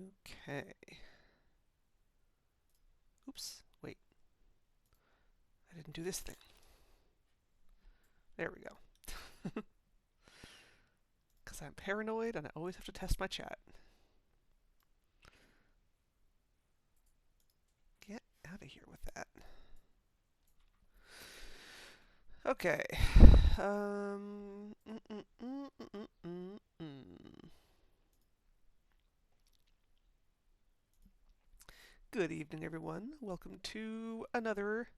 Okay. Oops, wait. I didn't do this thing. There we go. Because I'm paranoid and I always have to test my chat. Get out of here with that. Okay. Um. mm, mm, mm, mm, mm, mm. Good evening, everyone. Welcome to another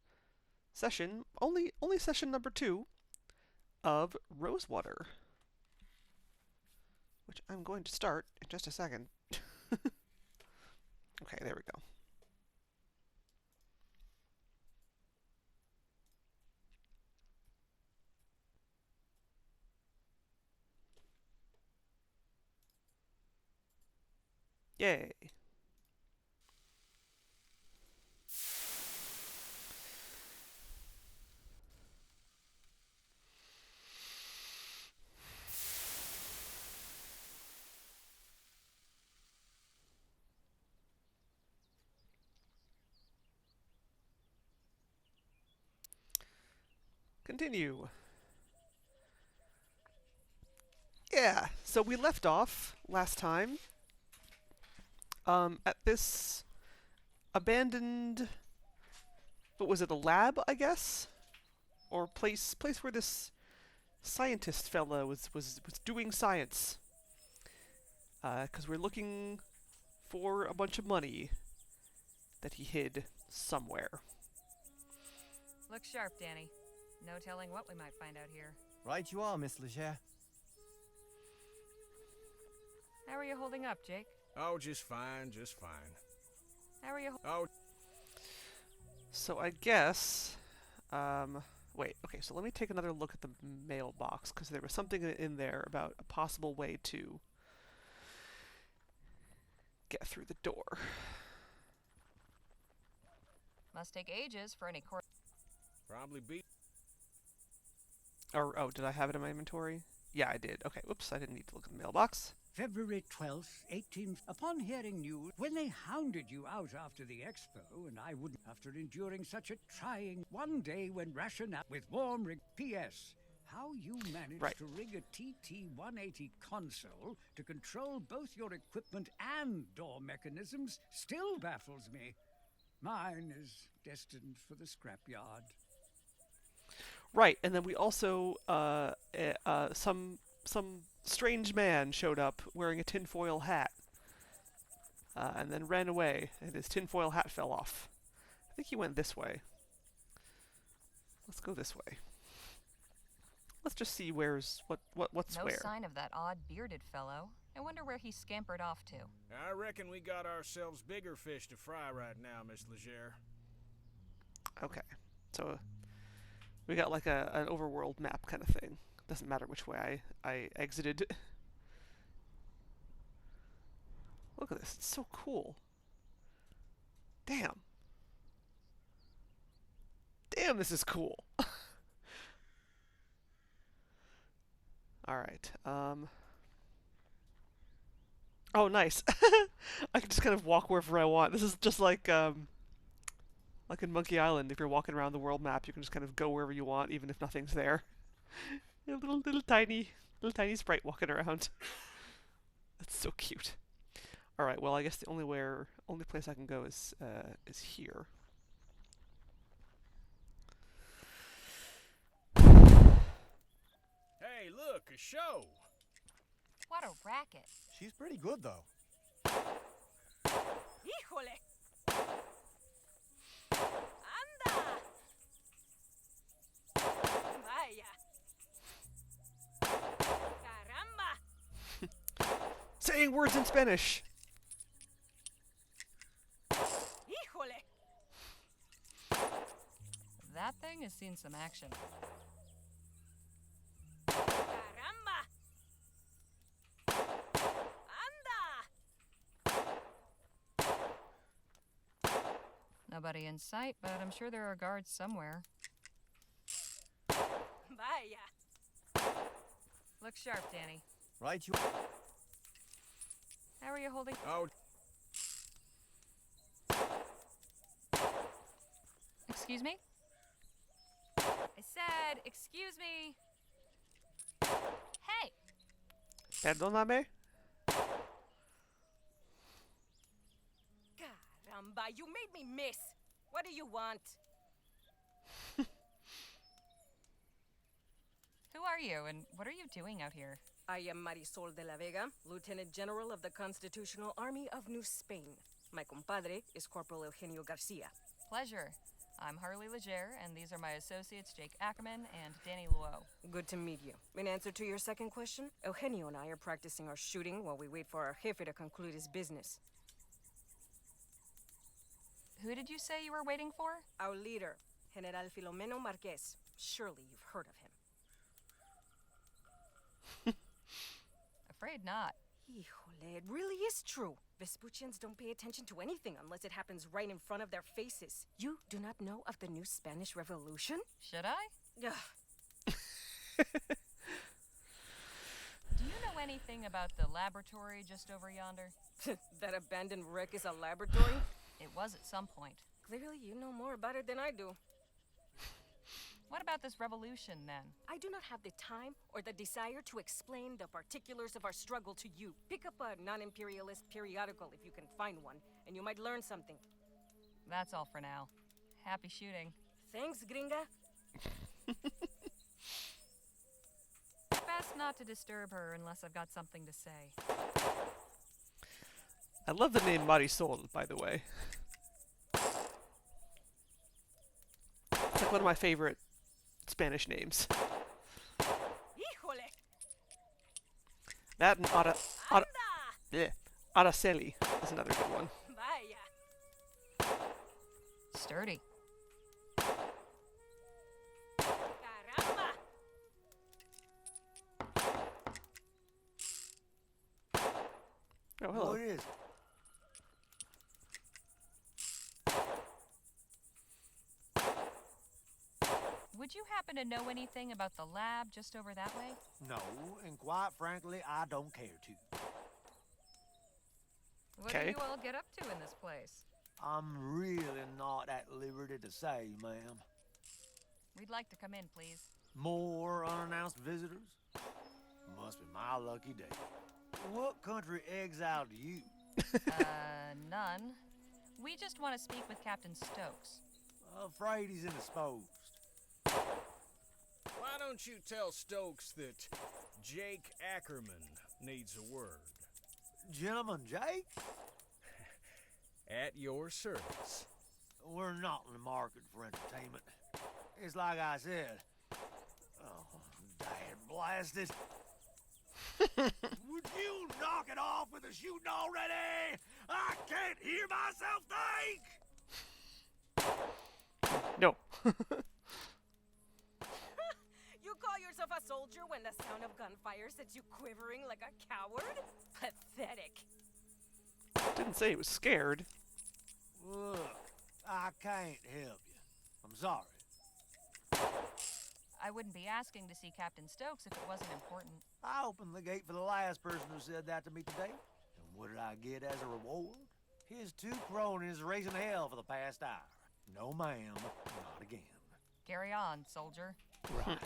session, only session number 2 of Rosewater, which I'm going to start in just a second. Okay, there we go. Yay. Continue. Yeah, so we left off last time at this abandoned, what was it, a lab, I guess? Or place where this scientist fella was doing science. Because we're looking for a bunch of money that he hid somewhere. Look sharp, Danny. No telling what we might find out here. Right you are, Miss Leger. How are you holding up, Jake? Oh, just fine, just fine. How are you Oh, So I guess, wait, okay, so let me take another look at the mailbox, because there was something in there about a possible way to get through the door. Must take ages for any court. probably be. Or, oh, did I have it in my inventory? Yeah, I did. Okay, whoops, I didn't need to look at the mailbox. February 12th, 18th. Upon hearing news, when they hounded you out after the expo, and I wouldn't, after enduring such a trying one day when rationale with warm rig. P.S. How you managed Right. to rig a TT-180 console to control both your equipment and door mechanisms still baffles me. Mine is destined for the scrapyard. Right, and then we also, some strange man showed up wearing a tinfoil hat, and then ran away, and his tinfoil hat fell off. I think he went this way. Let's go this way. Let's just see what's No where. sign of that odd bearded fellow. I wonder where he scampered off to. I reckon we got ourselves bigger fish to fry right now, Miss Leger. Okay, so we got like an overworld map kind of thing. Doesn't matter which way I exited. Look at this, it's so cool. Damn. Damn, this is cool. Alright, oh, nice. I can just kind of walk wherever I want. This is just like in Monkey Island. If you're walking around the world map, you can just kind of go wherever you want, even if nothing's there. A little tiny sprite walking around. That's so cute. All right. Well, I guess the only place I can go is here. Hey, look, a show! What a racket. She's pretty good, though. Híjole! Anda! Vaya! Caramba! Saying words in Spanish. Híjole! That thing has seen some action. Caramba! Anda! Nobody in sight, but I'm sure there are guards somewhere. Vaya! Look sharp, Danny. Right you How are you holding? Oh, Excuse me? I said, excuse me. Hey! Perdóname? Caramba, you made me miss. What do you want? Who are you, and what are you doing out here? I am Marisol de la Vega, Lieutenant General of the Constitutional Army of New Spain. My compadre is Corporal Eugenio Garcia. Pleasure. I'm Harley Legere, and these are my associates Jake Ackerman and Danny Luo. Good to meet you. In answer to your second question, Eugenio and I are practicing our shooting while we wait for our jefe to conclude his business. Who did you say you were waiting for? Our leader, General Filomeno Marquez. Surely you've heard of him. Afraid not. Híjole, it really is true. Vespuccians don't pay attention to anything unless it happens right in front of their faces. You do not know of the new Spanish Revolution? Should I? Ugh. Do you know anything about the laboratory just over yonder? That abandoned wreck is a laboratory? It was at some point. Clearly you know more about it than I do. What about this revolution, then? I do not have the time or the desire to explain the particulars of our struggle to you. Pick up a non-imperialist periodical if you can find one, and you might learn something. That's all for now. Happy shooting. Thanks, gringa. Best not to disturb her unless I've got something to say. I love the name Marisol, by the way. It's like one of my favorite Spanish names. Híjole! That and Anda! Araceli is another good one. Vaya. Sturdy. Caramba! Oh, hello. What is it? Would you happen to know anything about the lab just over that way? No, and quite frankly, I don't care to. What do Okay. you all get up to in this place? I'm really not at liberty to say, ma'am. We'd like to come in, please. More unannounced visitors? Must be my lucky day. What country exiled you? None. We just want to speak with Captain Stokes. Afraid he's indisposed. Why don't you tell Stokes that Jake Ackerman needs a word? Gentleman Jake? At your service. We're not in the market for entertainment. It's like I said. Oh, dad blasted. Would you knock it off with the shooting already? I can't hear myself think! No. You call yourself a soldier when the sound of gunfire sets you quivering like a coward? Pathetic. Didn't say he was scared. Look, I can't help you. I'm sorry. I wouldn't be asking to see Captain Stokes if it wasn't important. I opened the gate for the last person who said that to me today. And what did I get as a reward? His two cronies raising hell for the past hour. No, ma'am, not again. Carry on, soldier. Right.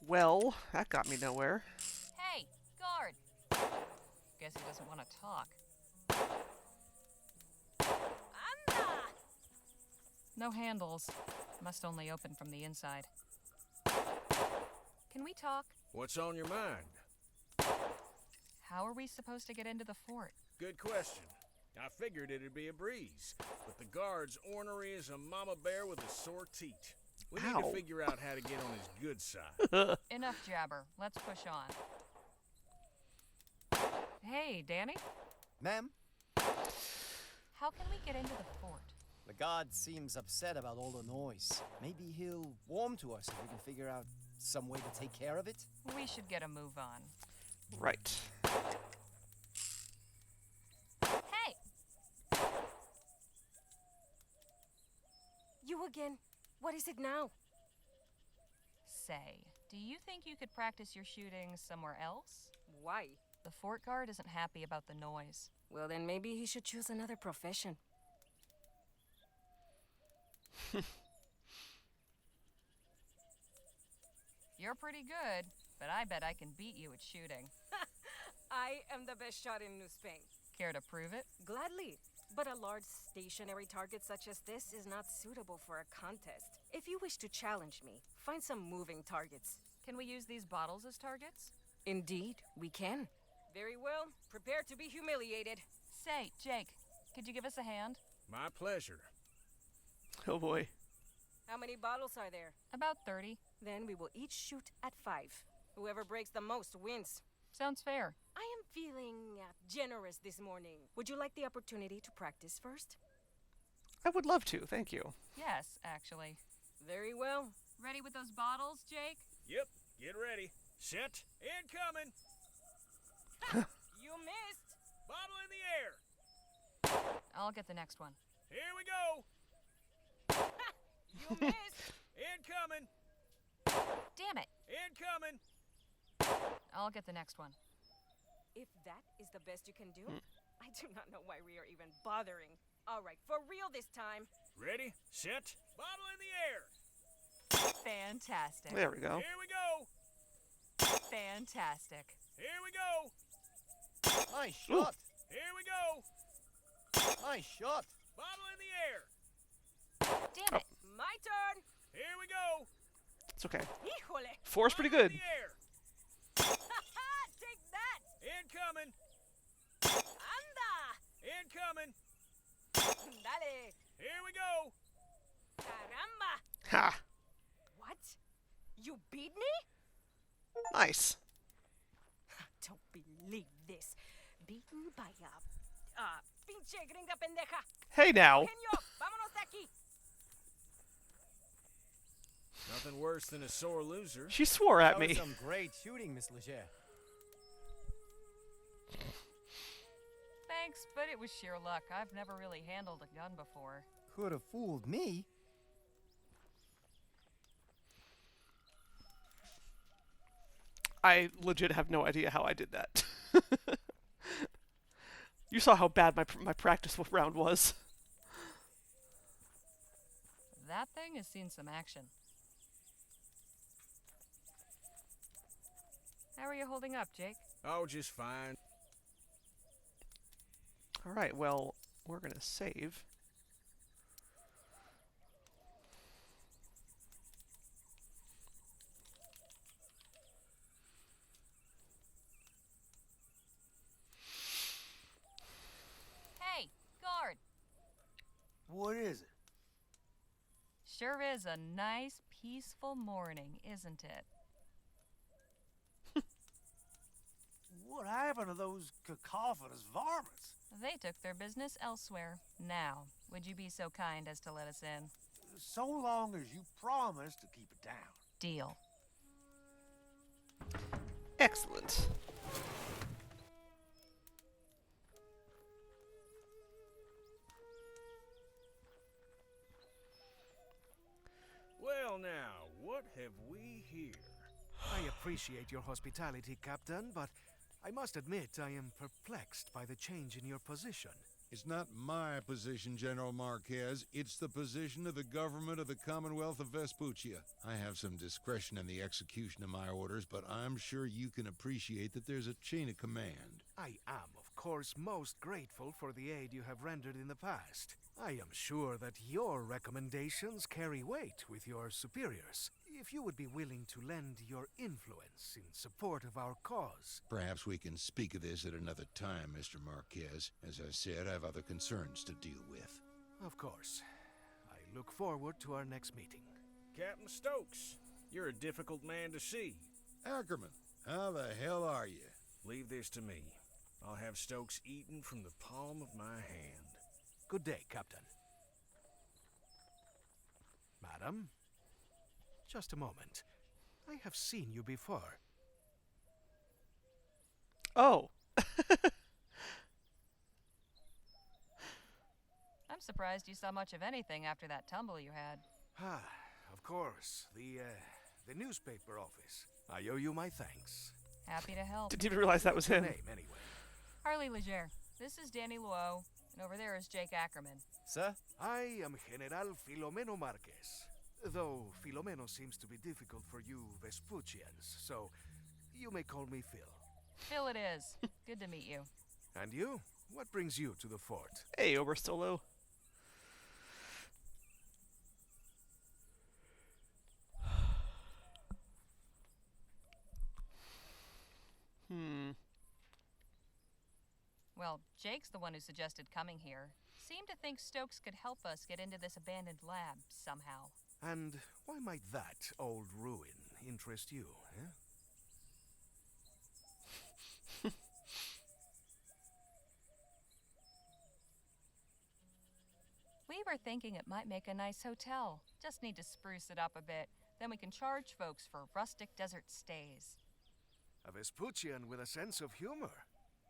Well, that got me nowhere. Hey, guard! Guess he doesn't want to talk. Anda! No handles. Must only open from the inside. Can we talk? What's on your mind? How are we supposed to get into the fort? Good question. I figured it'd be a breeze, but the guard's ornery as a mama bear with a sore teat. We need Ow. to figure out how to get on his good side. Enough jabber. Let's push on. Hey, Danny? Ma'am, How can we get into the fort? the guard seems upset about all the noise. Maybe he'll warm to us if we can figure out some way to take care of it. We should get a move on. Right. Hey! You again? What is it now? Say, do you think you could practice your shooting somewhere else? Why? The fort guard isn't happy about the noise. Well, then maybe he should choose another profession. You're pretty good, but I bet I can beat you at shooting. I am the best shot in New Spain. Care to prove it? Gladly. But a large stationary target such as this is not suitable for a contest. If you wish to challenge me, find some moving targets. Can we use these bottles as targets? Indeed, we can. Very well. Prepare to be humiliated. Say, Jake, could you give us a hand? My pleasure. Oh boy. How many bottles are there? About 30. Then we will each shoot at 5. Whoever breaks the most wins. Sounds fair. I am feeling generous this morning. Would you like the opportunity to practice first? I would love to, thank you. Yes, actually. Very well. Ready with those bottles, Jake? Yep, get ready. Set. Incoming. You missed. Bottle in the air. I'll get the next one. Here we go. You missed. Incoming. Damn it! Incoming. I'll get the next one. If that is the best you can do, I do not know why we are even bothering. All right, for real this time. Ready, set, bottle in the air. Fantastic. There we go. Here we go. Fantastic. Here we go. Nice shot. Here we go. Nice shot. Bottle in the air. Damn it! My turn. Here we go. It's okay. Híjole. 4's pretty Bottle good. in the air. Take that. Incoming. Anda. Incoming. Dale. Here we go. Caramba. Ha! What? You beat me? Nice. Don't believe this. Beaten by a pinche gringa pendeja. Hey now. Genio, vámonos de aquí. Nothing worse than a sore loser. She swore at That was me. some great shooting, Miss Leger. Thanks, but it was sheer luck. I've never really handled a gun before. Could have fooled me. I legit have no idea how I did that. You saw how bad my practice round was. That thing has seen some action. How are you holding up, Jake? Oh, just fine. Alright, well, we're gonna save. Hey, guard! What is it? Sure is a nice, peaceful morning, isn't it? What happened to those cacophonous varmints? They took their business elsewhere. Now, would you be so kind as to let us in? So long as you promise to keep it down. Deal. Excellent. Well now, what have we here? I appreciate your hospitality, Captain, but I must admit I am perplexed by the change in your position. It's not my position, General Marquez. It's the position of the government of the Commonwealth of Vespuccia. I have some discretion in the execution of my orders, but I'm sure you can appreciate that there's a chain of command. I am, of course, most grateful for the aid you have rendered in the past. I am sure that your recommendations carry weight with your superiors. If you would be willing to lend your influence in support of our cause. Perhaps we can speak of this at another time, Mr. Marquez. As I said, I have other concerns to deal with. Of course. I look forward to our next meeting. Captain Stokes, you're a difficult man to see. Ackerman, how the hell are you? Leave this to me. I'll have Stokes eaten from the palm of my hand. Good day, Captain. Madam? Just a moment. I have seen you before. Oh. I'm surprised you saw much of anything after that tumble you had. Ah, of course. The newspaper office. I owe you my thanks. Happy to help. Didn't even realize that was Your him. name, anyway. Harley Leger, this is Danny Luo, And over there is Jake Ackerman. Sir? I am General Filomeno Marquez. Though Filomeno seems to be difficult for you Vespuccians, so you may call me Phil. Phil it is. Good to meet you. And you? What brings you to the fort? Hey, Oberstolo. Well, Jake's the one who suggested coming here. Seemed to think Stokes could help us get into this abandoned lab somehow. And why might that old ruin interest you, eh? We were thinking it might make a nice hotel. Just need to spruce it up a bit. Then we can charge folks for rustic desert stays. A Vespuccian with a sense of humor.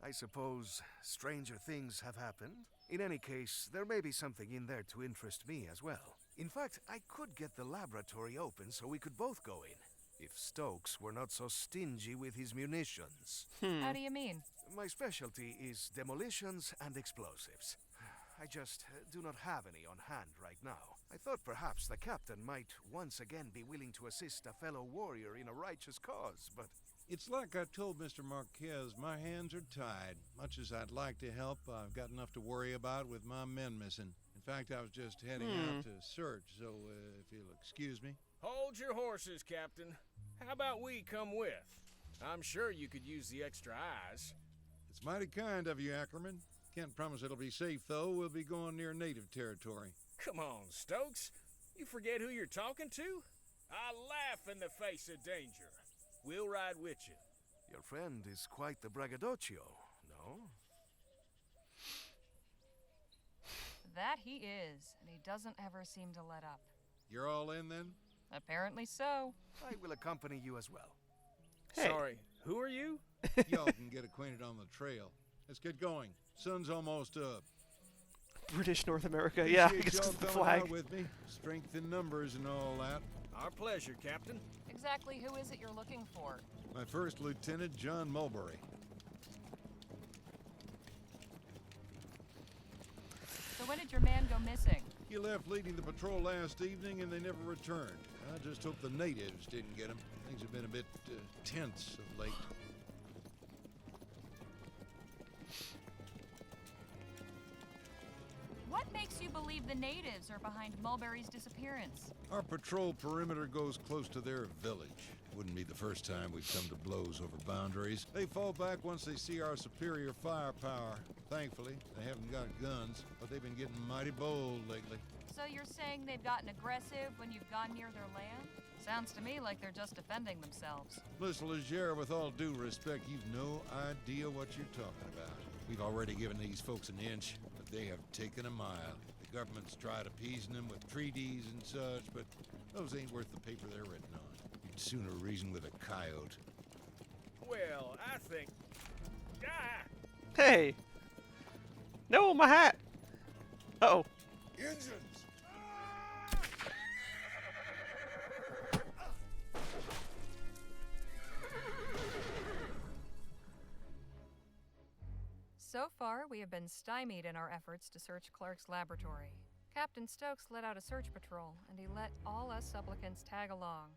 I suppose stranger things have happened. In any case, there may be something in there to interest me as well. In fact, I could get the laboratory open so we could both go in. If Stokes were not so stingy with his munitions. How do you mean? My specialty is demolitions and explosives. I just do not have any on hand right now. I thought perhaps the captain might once again be willing to assist a fellow warrior in a righteous cause, but... It's like I told Mr. Marquez, my hands are tied. Much as I'd like to help, I've got enough to worry about with my men missing. In fact, I was just heading out to search, so if you'll excuse me. Hold your horses, Captain. How about we come with? I'm sure you could use the extra eyes. It's mighty kind of you, Ackerman. Can't promise it'll be safe, though. We'll be going near native territory. Come on, Stokes. You forget who you're talking to? I laugh in the face of danger. We'll ride with you. Your friend is quite the braggadocio, no? That he is, and he doesn't ever seem to let up. You're all in, then? Apparently so. I will accompany you as well. Hey. Sorry, who are you? Y'all can get acquainted on the trail. Let's get going. Sun's almost up. British North America. Yeah, I Appreciate guess 'cause y'all of the coming flag. out with me. Strength in numbers and all that. Our pleasure, Captain. Exactly who is it you're looking for? My first lieutenant, John Mulberry. So when did your man go missing? He left leading the patrol last evening and they never returned. I just hope the natives didn't get him. Things have been a bit tense of late. What makes you believe the natives are behind Mulberry's disappearance? Our patrol perimeter goes close to their village. Wouldn't be the first time we've come to blows over boundaries. They fall back once they see our superior firepower. Thankfully, they haven't got guns, but they've been getting mighty bold lately. So you're saying they've gotten aggressive when you've gone near their land? Sounds to me like they're just defending themselves. Listen, Legere, with all due respect, you've no idea what you're talking about. We've already given these folks an inch, but they have taken a mile. The government's tried appeasing them with treaties and such, but those ain't worth the paper they're written on. You'd sooner reason with a coyote. Well, I think... Ah! Hey! No, my hat! Uh-oh. Engines! So far, we have been stymied in our efforts to search Clark's laboratory. Captain Stokes let out a search patrol, and he let all us supplicants tag along.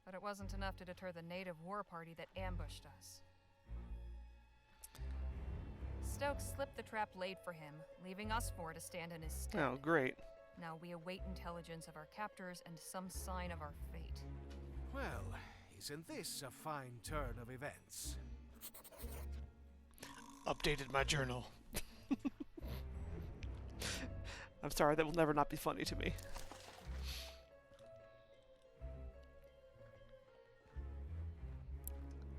But it wasn't enough to deter the native war party that ambushed us. Stokes slipped the trap laid for him, leaving us four to stand in his stead. Oh, great. Now we await intelligence of our captors and some sign of our fate. Well, isn't this a fine turn of events? Updated my journal. I'm sorry, that will never not be funny to me.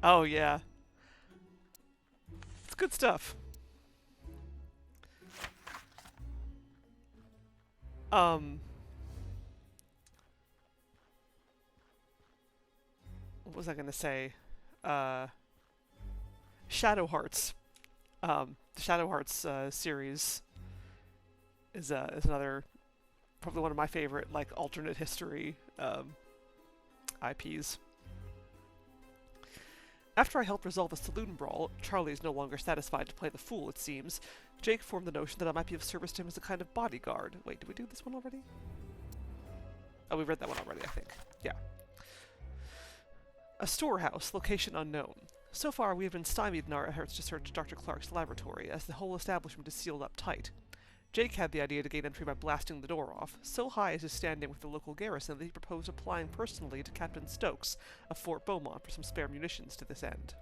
Oh, yeah. It's good stuff. What was I gonna say? Shadow Hearts. The Shadow Hearts series is another, probably one of my favorite, like, alternate history IPs. After I helped resolve a saloon brawl, Charlie is no longer satisfied to play the fool, it seems. Jake formed the notion that I might be of service to him as a kind of bodyguard. Wait, did we do this one already? Oh, we read that one already, I think. Yeah. A storehouse, location unknown. So far, we have been stymied in our efforts to search Dr. Clark's laboratory, as the whole establishment is sealed up tight. Jake had the idea to gain entry by blasting the door off. So high is his standing with the local garrison that he proposed applying personally to Captain Stokes of Fort Beaumont for some spare munitions to this end.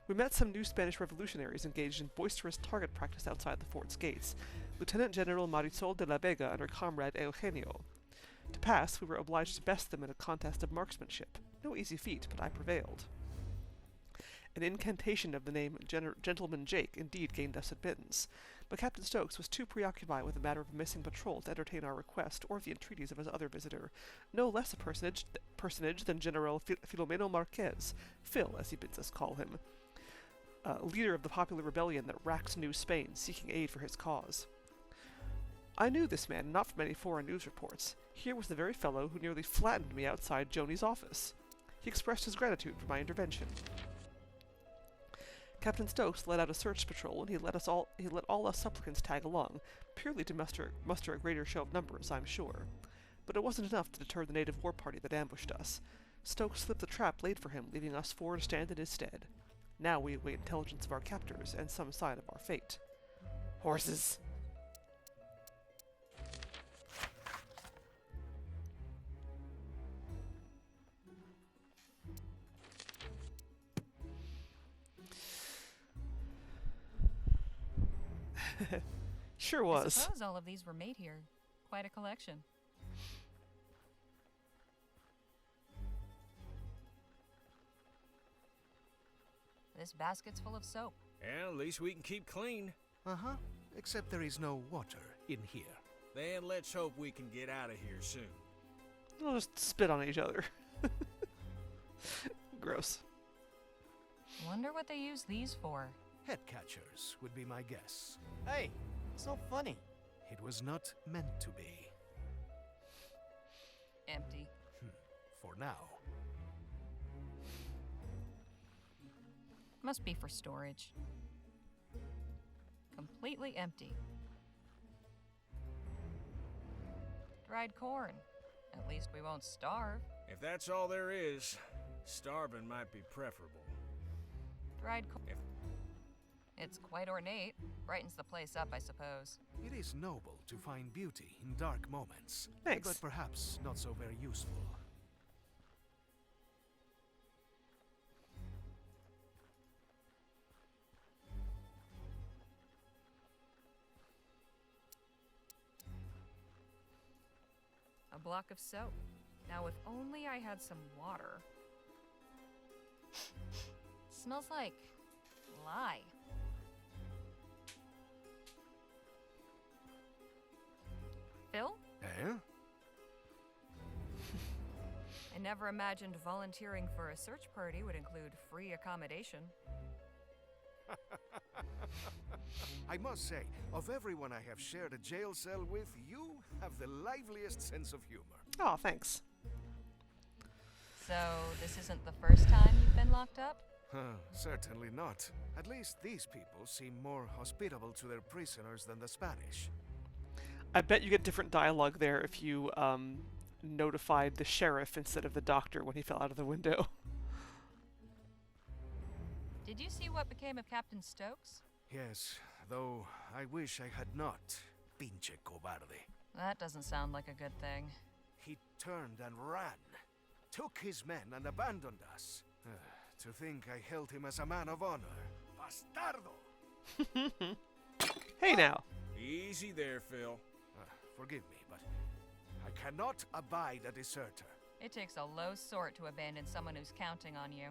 We met some new Spanish revolutionaries engaged in boisterous target practice outside the fort's gates, Lieutenant General Marisol de la Vega and her comrade Eugenio. To pass, we were obliged to best them in a contest of marksmanship. No easy feat, but I prevailed. An incantation of the name Gentleman Jake indeed gained us admittance, but Captain Stokes was too preoccupied with the matter of a missing patrol to entertain our request or the entreaties of his other visitor, no less a personage than General Filomeno Marquez, Phil, as he bids us call him, leader of the popular rebellion that racked New Spain, seeking aid for his cause. I knew this man not from any foreign news reports. Here was the very fellow who nearly flattened me outside Joni's office. He expressed his gratitude for my intervention. Captain Stokes led out a search patrol, and he let all us supplicants tag along, purely to muster a greater show of numbers, I'm sure. But it wasn't enough to deter the native war party that ambushed us. Stokes slipped the trap laid for him, leaving us four to stand in his stead. Now we await intelligence of our captors and some sign of our fate. Horses! Sure I was. suppose all of these were made here. Quite a collection. This basket's full of soap. Yeah, at least we can keep clean. Uh-huh. Except there is no water in here. Then let's hope we can get out of here soon. We'll just spit on each other. Gross. Wonder what they use these for. Head catchers would be my guess. Hey, so funny. It was not meant to be. Empty. For now. Must be for storage. Completely empty. Dried corn. At least we won't starve. If that's all there is, starving might be preferable. Dried corn. It's quite ornate. Brightens the place up, I suppose. It is noble to find beauty in dark moments. Thanks. But perhaps not so very useful. A block of soap. Now, if only I had some water. Smells like lye. Phil? Eh? I never imagined volunteering for a search party would include free accommodation. I must say, of everyone I have shared a jail cell with, you have the liveliest sense of humor. Oh, thanks. So, this isn't the first time you've been locked up? Certainly not. At least these people seem more hospitable to their prisoners than the Spanish. I bet you get different dialogue there if you notified the sheriff instead of the doctor when he fell out of the window. Did you see what became of Captain Stokes? Yes, though I wish I had not. Pinche cobarde. That doesn't sound like a good thing. He turned and ran. Took his men and abandoned us. To think I held him as a man of honor. Bastardo! Hey now. Easy there, Phil. Forgive me, but I cannot abide a deserter. It takes a low sort to abandon someone who's counting on you.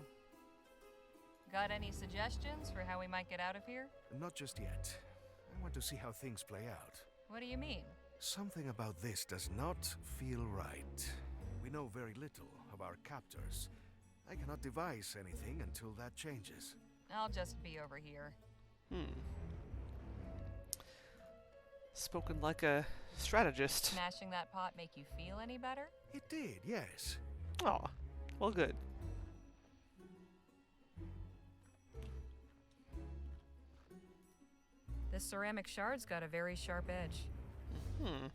Got any suggestions for how we might get out of here? Not just yet. I want to see how things play out. What do you mean? Something about this does not feel right. We know very little of our captors. I cannot devise anything until that changes. I'll just be over here. Spoken like a strategist. Smashing that pot make you feel any better? It did, yes. Aw, well good. This ceramic shard's got a very sharp edge. Hmm.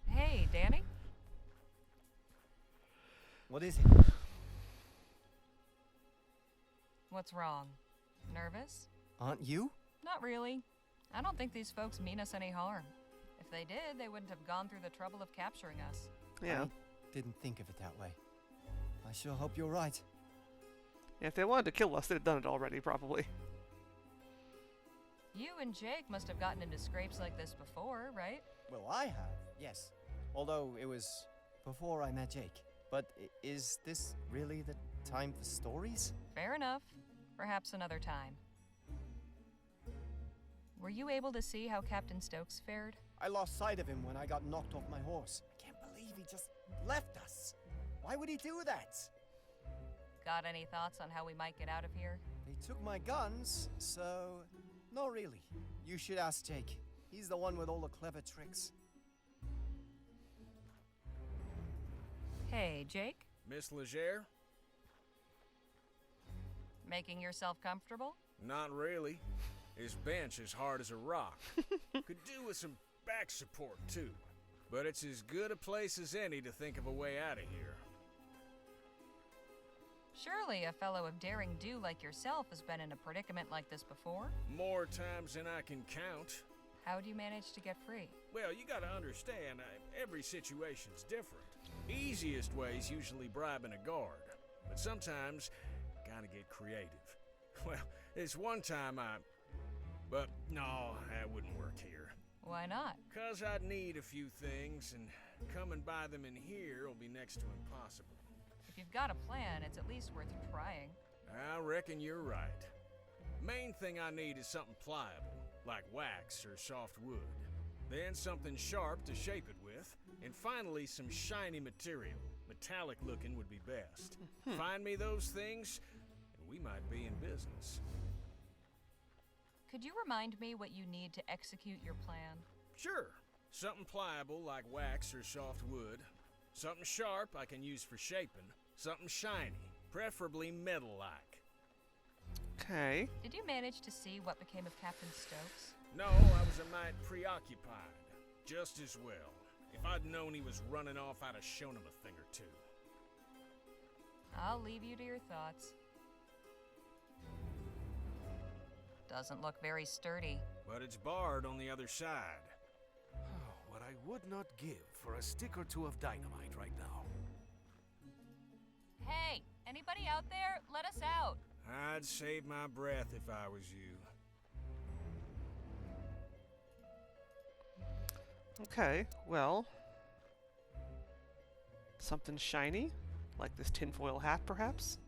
Hey, Danny? What is it? What's wrong? Nervous? Aren't you? Not really. I don't think these folks mean us any harm. If they did, they wouldn't have gone through the trouble of capturing us. Yeah. I didn't think of it that way. I sure hope you're right. Yeah, if they wanted to kill us, they'd have done it already, probably. You and Jake must have gotten into scrapes like this before, right? Well, I have, yes. Although it was before I met Jake. But is this really the time for stories? Fair enough. Perhaps another time. Were you able to see how Captain Stokes fared? I lost sight of him when I got knocked off my horse. I can't believe he just left us. Why would he do that? Got any thoughts on how we might get out of here? They took my guns, so... not really. You should ask Jake. He's the one with all the clever tricks. Hey, Jake? Miss Legere? Making yourself comfortable? Not really. His bench is hard as a rock. Could do with some back support, too. But it's as good a place as any to think of a way out of here. Surely a fellow of daring do like yourself has been in a predicament like this before? More times than I can count. How do you manage to get free? Well, you gotta understand, every situation's different. Easiest way's usually bribing a guard. But sometimes, gotta get creative. Well, this one time But no, that wouldn't work here. Why not? 'Cause I'd need a few things, and coming by them in here will be next to impossible. If you've got a plan, it's at least worth trying. I reckon you're right. Main thing I need is something pliable, like wax or soft wood. Then something sharp to shape it with, and finally some shiny material. Metallic looking would be best. Find me those things, and we might be in business. Could you remind me what you need to execute your plan? Sure. Something pliable like wax or soft wood. Something sharp I can use for shaping. Something shiny, preferably metal-like. Okay. Did you manage to see what became of Captain Stokes? No, I was a mite preoccupied. Just as well. If I'd known he was running off, I'd have shown him a thing or two. I'll leave you to your thoughts. Doesn't look very sturdy. But it's barred on the other side. What I would not give for a stick or two of dynamite right now. Hey, anybody out there? Let us out. I'd save my breath if I was you. Okay, well... something shiny? Like this tinfoil hat, perhaps?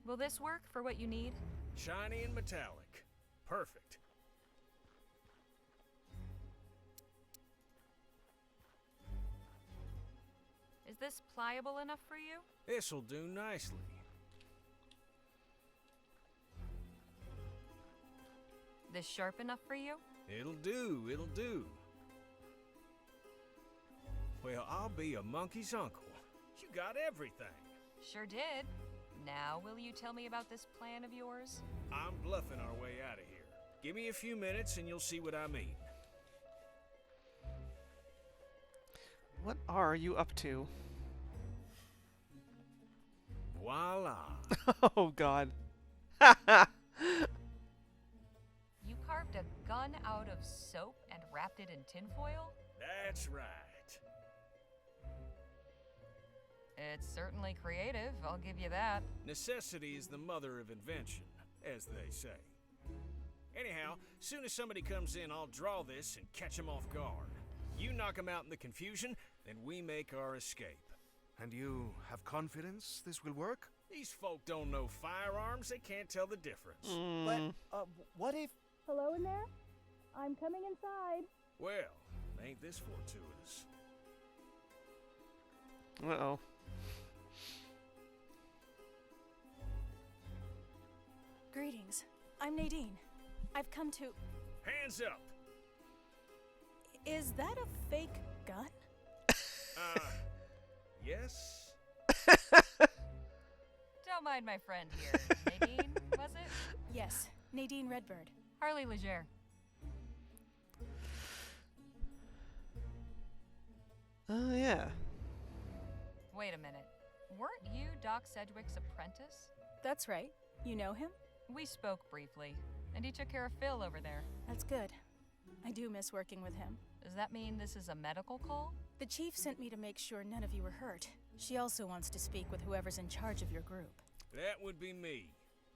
Will this work for what you need? Shiny and metallic. Perfect. Is this pliable enough for you? This'll do nicely. This sharp enough for you? It'll do, it'll do. Well, I'll be a monkey's uncle. You got everything. Sure did. Now, will you tell me about this plan of yours? I'm bluffing our way out of here. Give me a few minutes and you'll see what I mean. What are you up to? Voila. Oh, God. You carved a gun out of soap and wrapped it in tinfoil? That's right. It's certainly creative, I'll give you that. Necessity is the mother of invention, as they say. Anyhow, soon as somebody comes in, I'll draw this and catch them off guard. You knock them out in the confusion, then we make our escape. And you have confidence this will work? These folk don't know firearms, they can't tell the difference. But, what if... Hello in there? I'm coming inside. Well, ain't this fortuitous? Uh-oh. Greetings. I'm Nadine. I've come to... Hands up! Is that a fake gun? Yes? mind my friend here. Nadine, was it? Yes, Nadine Redbird. Harley Leger. Oh, yeah. Wait a minute. Weren't you Doc Sedgwick's apprentice? That's right. You know him? We spoke briefly, and he took care of Phil over there. That's good. I do miss working with him. Does that mean this is a medical call? The chief sent me to make sure none of you were hurt. She also wants to speak with whoever's in charge of your group. That would be me.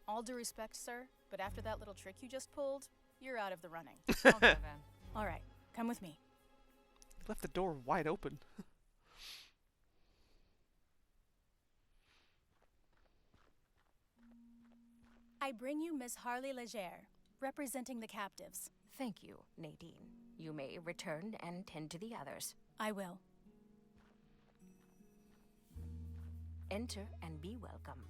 All due respect, sir, but after that little trick you just pulled, you're out of the running. I'll go then. All right, come with me. Left the door wide open. I bring you Miss Harley Leger, representing the captives. Thank you, Nadine. You may return and tend to the others. I will. Enter and be welcome.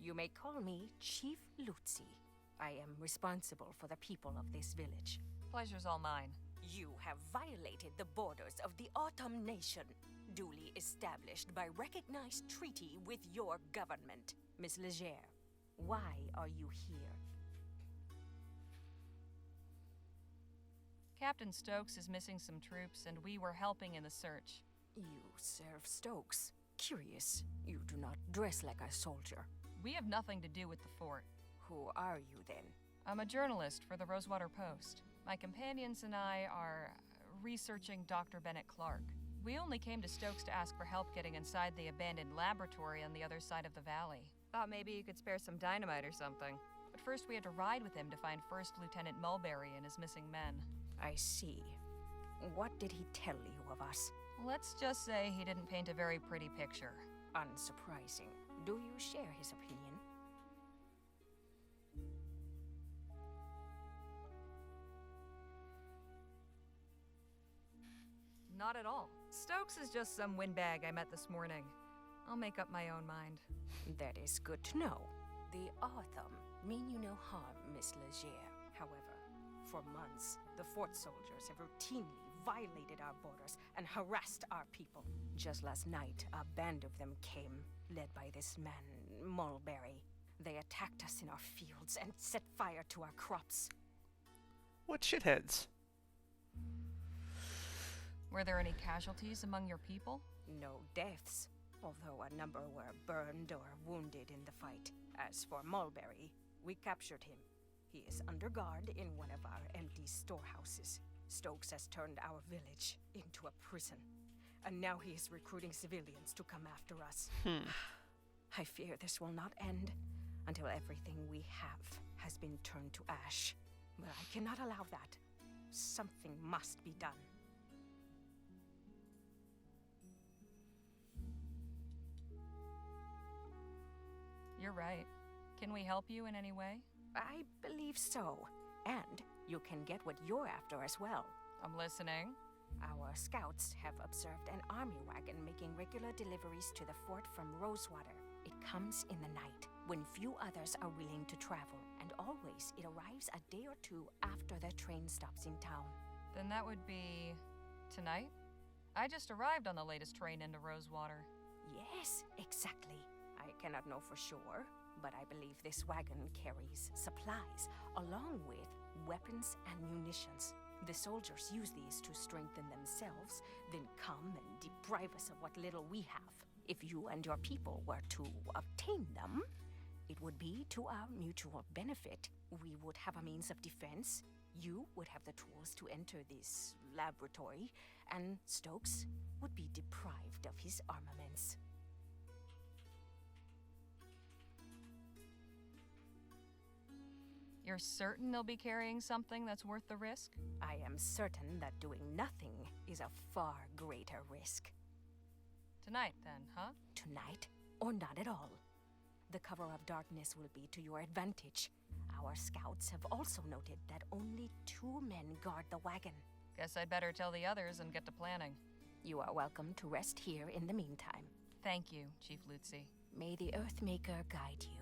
You may call me Chief Lutzi. I am responsible for the people of this village. Pleasure's all mine. You have violated the borders of the Autumn Nation, duly established by recognized treaty with your government. Miss Leger, why are you here? Captain Stokes is missing some troops, and we were helping in the search. You serve Stokes. Curious, you do not dress like a soldier. We have nothing to do with the fort. Who are you then? I'm a journalist for the Rosewater Post. My companions and I are researching Dr. Bennett Clark. We only came to Stokes to ask for help getting inside the abandoned laboratory on the other side of the valley. Thought maybe you could spare some dynamite or something. But first we had to ride with him to find First Lieutenant Mulberry and his missing men. I see. What did he tell you of us? Let's just say he didn't paint a very pretty picture. Unsurprising. Do you share his opinion? Not at all. Stokes is just some windbag I met this morning. I'll make up my own mind. That is good to know. The Autumn mean you no harm, Miss Leger. However, for months, the fort soldiers have routinely violated our borders and harassed our people. Just last night, a band of them came, led by this man, Mulberry. They attacked us in our fields and set fire to our crops. What shitheads? Were there any casualties among your people? No deaths, although a number were burned or wounded in the fight. As for Mulberry, we captured him. He is under guard in one of our empty storehouses. Stokes has turned our village into a prison, and now he is recruiting civilians to come after us. I fear this will not end until everything we have has been turned to ash. But I cannot allow that. Something must be done. You're right. Can we help you in any way? I believe so. And you can get what you're after as well. I'm listening. Our scouts have observed an army wagon making regular deliveries to the fort from Rosewater. It comes in the night, when few others are willing to travel, and always it arrives a day or two after the train stops in town. Then that would be tonight? I just arrived on the latest train into Rosewater. Yes, exactly. I cannot know for sure, but I believe this wagon carries supplies, along with weapons and munitions. The soldiers use these to strengthen themselves, then come and deprive us of what little we have. If you and your people were to obtain them, it would be to our mutual benefit. We would have a means of defense, you would have the tools to enter this laboratory, and Stokes would be deprived of his armaments. You're certain they'll be carrying something that's worth the risk? I am certain that doing nothing is a far greater risk. Tonight, then, huh? Tonight, or not at all. The cover of darkness will be to your advantage. Our scouts have also noted that only 2 men guard the wagon. Guess I'd better tell the others and get to planning. You are welcome to rest here in the meantime. Thank you, Chief Lutzi. May the Earthmaker guide you.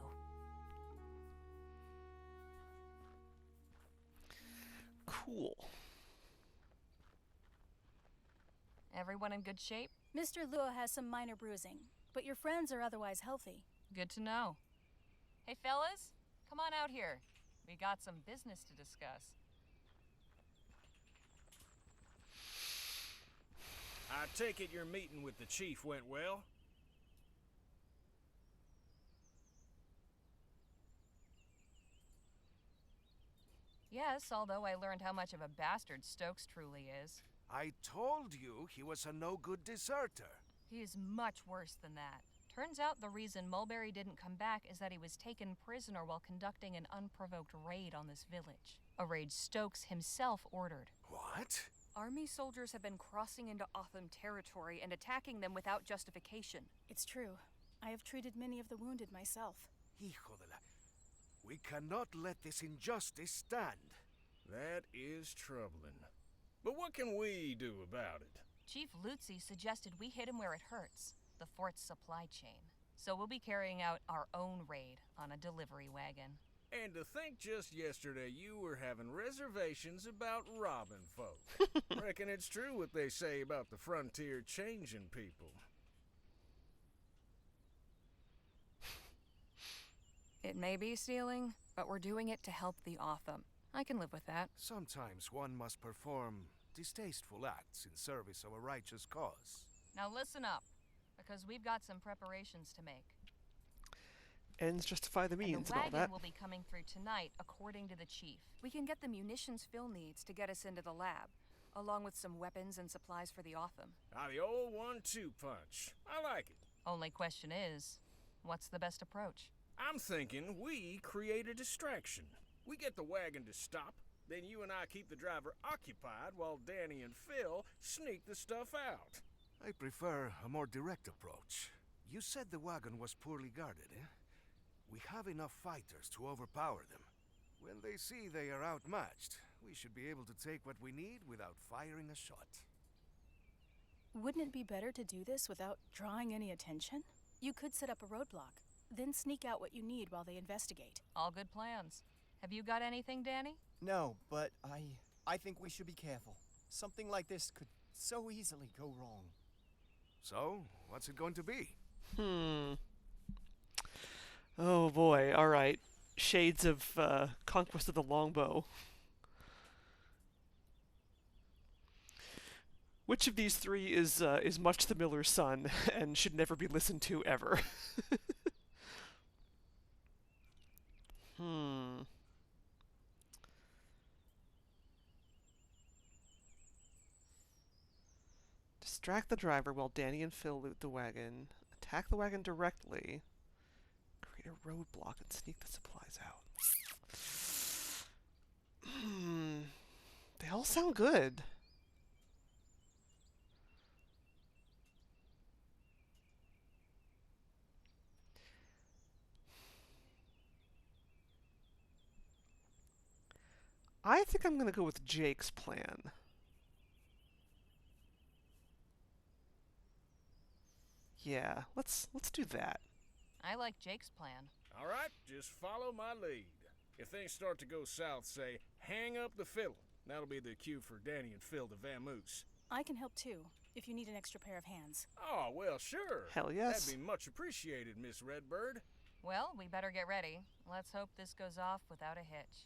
Cool. Everyone in good shape? Mr. Luo has some minor bruising, but your friends are otherwise healthy. Good to know. Hey, fellas, come on out here. We got some business to discuss. I take it your meeting with the chief went well? Yes, although I learned how much of a bastard Stokes truly is. I told you he was a no-good deserter. He is much worse than that. Turns out the reason Mulberry didn't come back is that he was taken prisoner while conducting an unprovoked raid on this village. A raid Stokes himself ordered. What? Army soldiers have been crossing into Otham territory and attacking them without justification. It's true. I have treated many of the wounded myself. Hijo de la... We cannot let this injustice stand. That is troubling. But what can we do about it? Chief Lutzi suggested we hit him where it hurts, the fort's supply chain. So we'll be carrying out our own raid on a delivery wagon. And to think just yesterday you were having reservations about robbing folk. Reckon it's true what they say about the frontier changing people. It may be stealing, but we're doing it to help the Otham. I can live with that. Sometimes one must perform distasteful acts in service of a righteous cause. Now listen up, because we've got some preparations to make. Ends justify the means And the and all wagon that. will be coming through tonight, according to the chief. We can get the munitions Phil needs to get us into the lab, along with some weapons and supplies for the Otham. The old 1-2 punch. I like it. Only question is, what's the best approach? I'm thinking we create a distraction. We get the wagon to stop, then you and I keep the driver occupied while Danny and Phil sneak the stuff out. I prefer a more direct approach. You said the wagon was poorly guarded, eh? We have enough fighters to overpower them. When they see they are outmatched, we should be able to take what we need without firing a shot. Wouldn't it be better to do this without drawing any attention? You could set up a roadblock, then sneak out what you need while they investigate. All good plans. Have you got anything, Danny? No, but I think we should be careful. Something like this could so easily go wrong. So, what's it going to be? Oh boy, alright. Shades of Conquest of the Longbow. Which of these three is much the miller's son and should never be listened to ever? Distract the driver while Danny and Phil loot the wagon. Attack the wagon directly. Create a roadblock and sneak the supplies out. They all sound good. I think I'm gonna go with Jake's plan. Yeah, let's do that. I like Jake's plan. All right, just follow my lead. If things start to go south, say, hang up the fiddle. That'll be the cue for Danny and Phil to vamoose. I can help too, if you need an extra pair of hands. Oh, well, sure. Hell yes. That'd be much appreciated, Miss Redbird. Well, we better get ready. Let's hope this goes off without a hitch.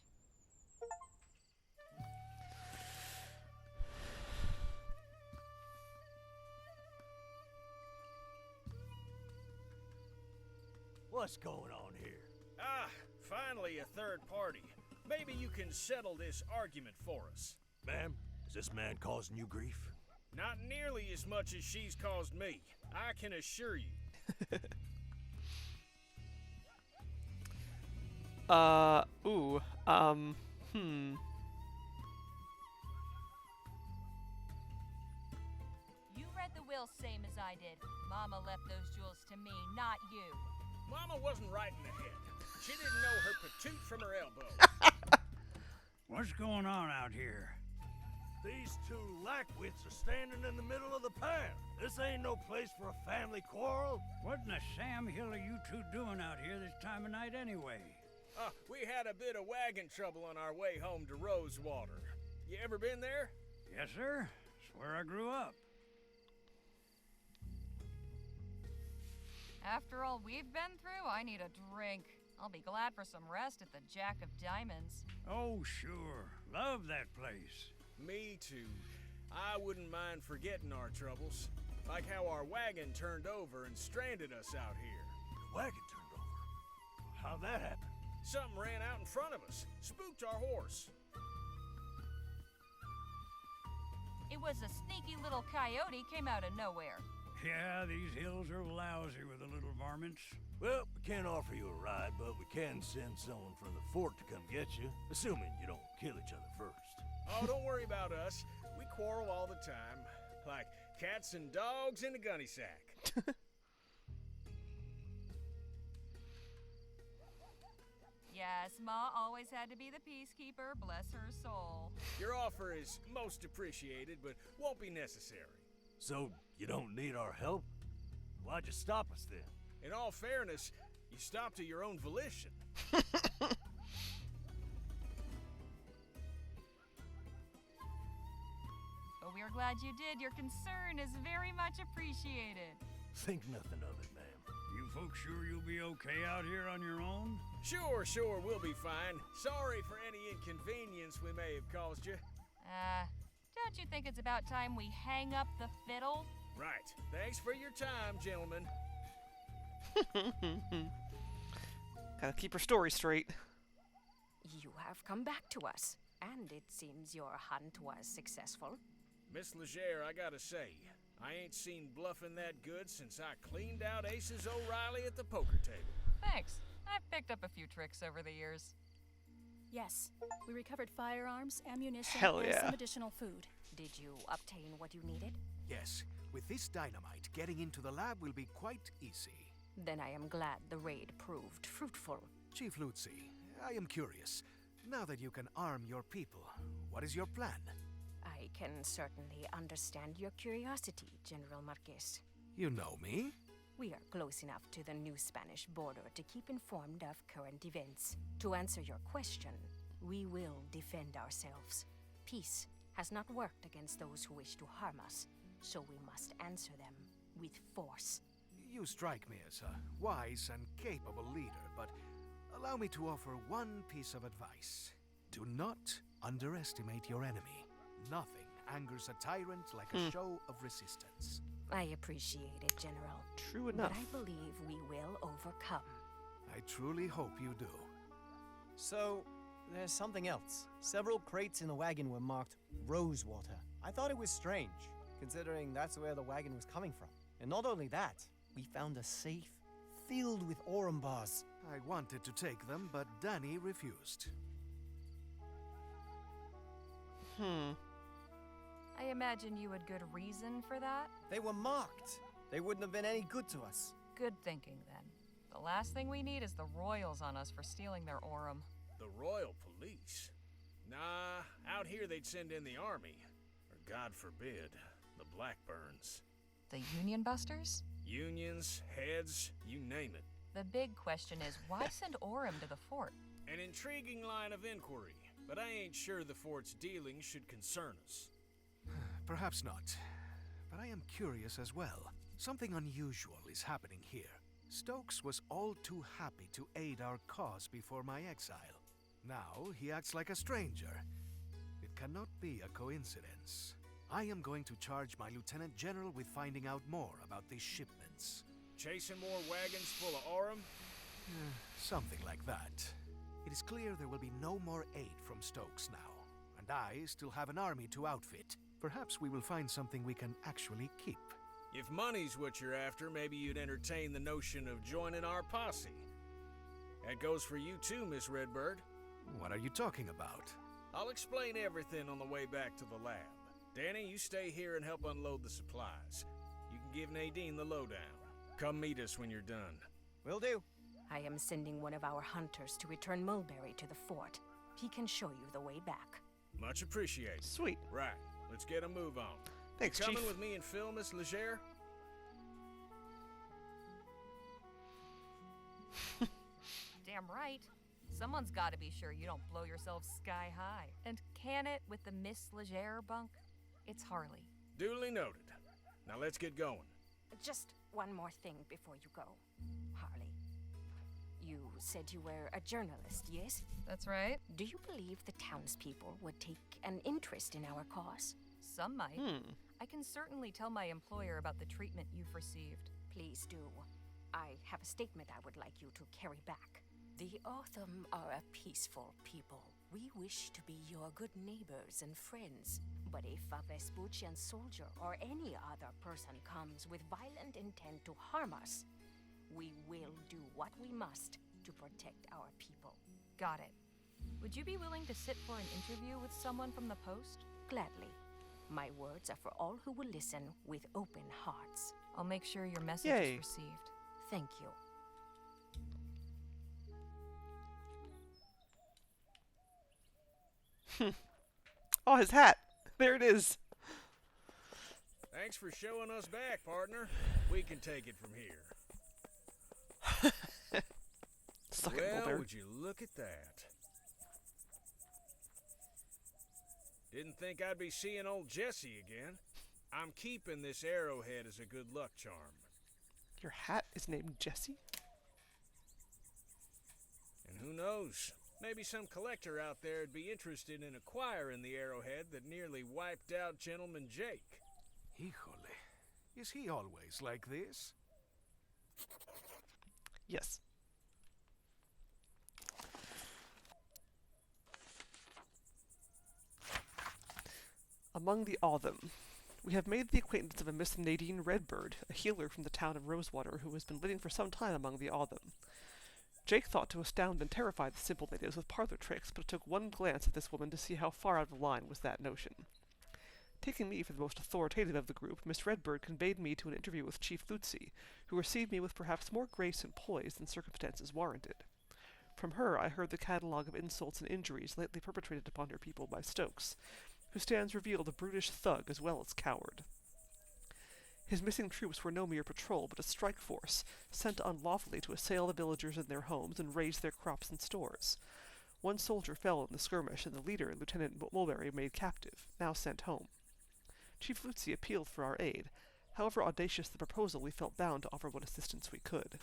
What's going on here? Finally a third party. Maybe you can settle this argument for us. Ma'am, is this man causing you grief? Not nearly as much as she's caused me, I can assure you. You read the will same as I did. Mama left those jewels to me, not you. Mama wasn't right in the head. She didn't know her patoot from her elbow. What's going on out here? These two lackwits are standing in the middle of the path. This ain't no place for a family quarrel. What in the Sam Hill are you two doing out here this time of night anyway? We had a bit of wagon trouble on our way home to Rosewater. You ever been there? Yes, sir. It's where I grew up. After all we've been through, I need a drink. I'll be glad for some rest at the Jack of Diamonds. Oh, sure. Love that place. Me too. I wouldn't mind forgetting our troubles. Like how our wagon turned over and stranded us out here. The wagon turned over. How'd that happen? Something ran out in front of us, spooked our horse. It was a sneaky little coyote came out of nowhere. Yeah, these hills are lousy with the little varmints. Well, we can't offer you a ride, but we can send someone from the fort to come get you, assuming you don't kill each other first. Oh, don't worry about us. We quarrel all the time, like cats and dogs in a gunny sack. Yes, Ma always had to be the peacekeeper, bless her soul. Your offer is most appreciated, but won't be necessary. So, you don't need our help? Why'd you stop us then? In all fairness, you stopped at your own volition. But we're glad you did. Your concern is very much appreciated. Think nothing of it, ma'am. You folks sure you'll be okay out here on your own? Sure, we'll be fine. Sorry for any inconvenience we may have caused you. Don't you think it's about time we hang up the fiddle? Right. Thanks for your time, gentlemen. Gotta keep her story straight. You have come back to us, and it seems your hunt was successful. Miss Legere, I gotta say, I ain't seen bluffing that good since I cleaned out Aces O'Reilly at the poker table. Thanks. I've picked up a few tricks over the years. Yes, we recovered firearms, ammunition, Hell and yeah. some additional food. Did you obtain what you needed? Yes, with this dynamite, getting into the lab will be quite easy. Then I am glad the raid proved fruitful. Chief Lutzi, I am curious. Now that you can arm your people, what is your plan? I can certainly understand your curiosity, General Marquez. You know me? We are close enough to the new Spanish border to keep informed of current events. To answer your question, we will defend ourselves. Peace has not worked against those who wish to harm us, so we must answer them with force. You strike me as a wise and capable leader, but allow me to offer one piece of advice. Do not underestimate your enemy. Nothing angers a tyrant like a show of resistance. I appreciate it, General. True enough. But I believe we will overcome. I truly hope you do. So, there's something else. Several crates in the wagon were marked Rosewater. I thought it was strange, considering that's where the wagon was coming from. And not only that, we found a safe filled with Aurum bars. I wanted to take them, but Danny refused. I imagine you had good reason for that. They were marked. They wouldn't have been any good to us. Good thinking, then. The last thing we need is the Royals on us for stealing their Aurum. The Royal Police? Nah, out here they'd send in the army. Or God forbid, the Blackburns. The Union Busters? Unions, heads, you name it. The big question is, why send Aurum to the fort? An intriguing line of inquiry, but I ain't sure the fort's dealings should concern us. Perhaps not. But I am curious as well. Something unusual is happening here. Stokes was all too happy to aid our cause before my exile. Now he acts like a stranger. It cannot be a coincidence. I am going to charge my Lieutenant General with finding out more about these shipments. Chasing more wagons full of Aurum? Something like that. It is clear there will be no more aid from Stokes now, and I still have an army to outfit. Perhaps we will find something we can actually keep. If money's what you're after, maybe you'd entertain the notion of joining our posse. That goes for you too, Miss Redbird. What are you talking about? I'll explain everything on the way back to the lab. Danny, you stay here and help unload the supplies. You can give Nadine the lowdown. Come meet us when you're done. Will do. I am sending one of our hunters to return Mulberry to the fort. He can show you the way back. Much appreciated. Sweet. Right, let's get a move on. Thanks, you coming Chief. with me and Phil, Miss Legere? Damn right. Someone's gotta be sure you don't blow yourself sky high. And can it with the Miss Legere bunk? It's Harley. Duly noted. Now let's get going. Just one more thing before you go, Harley. You said you were a journalist, yes? That's right. Do you believe the townspeople would take an interest in our cause? Some might. Hmm. I can certainly tell my employer about the treatment you've received. Please do. I have a statement I would like you to carry back. The Autumn are a peaceful people. We wish to be your good neighbors and friends. But if a Vespuccian soldier or any other person comes with violent intent to harm us, we will do what we must to protect our people. Got it. Would you be willing to sit for an interview with someone from the post? Gladly. My words are for all who will listen with open hearts. I'll make sure your message Yay. is received. Thank you. Oh, his hat. There it is. Thanks for showing us back, partner. We can take it from here. Suck it, Well, Mulder. would you look at that? Didn't think I'd be seeing old Jesse again. I'm keeping this arrowhead as a good luck charm. Your hat is named Jesse? And who knows? Maybe some collector out there would be interested in acquiring the arrowhead that nearly wiped out Gentleman Jake. Híjole. Is he always like this? Yes. Among the Autumn, we have made the acquaintance of a Miss Nadine Redbird, a healer from the town of Rosewater who has been living for some time among the Autumn. Jake thought to astound and terrify the simple natives with parlor tricks, but it took one glance at this woman to see how far out of line was that notion. Taking me for the most authoritative of the group, Miss Redbird conveyed me to an interview with Chief Lutzi, who received me with perhaps more grace and poise than circumstances warranted. From her I heard the catalogue of insults and injuries lately perpetrated upon her people by Stokes, who stands revealed a brutish thug as well as coward. His missing troops were no mere patrol, but a strike force, sent unlawfully to assail the villagers in their homes and raise their crops and stores. One soldier fell in the skirmish, and the leader, Lieutenant Mulberry, made captive, now sent home. Chief Lutzi appealed for our aid. However audacious the proposal, we felt bound to offer what assistance we could.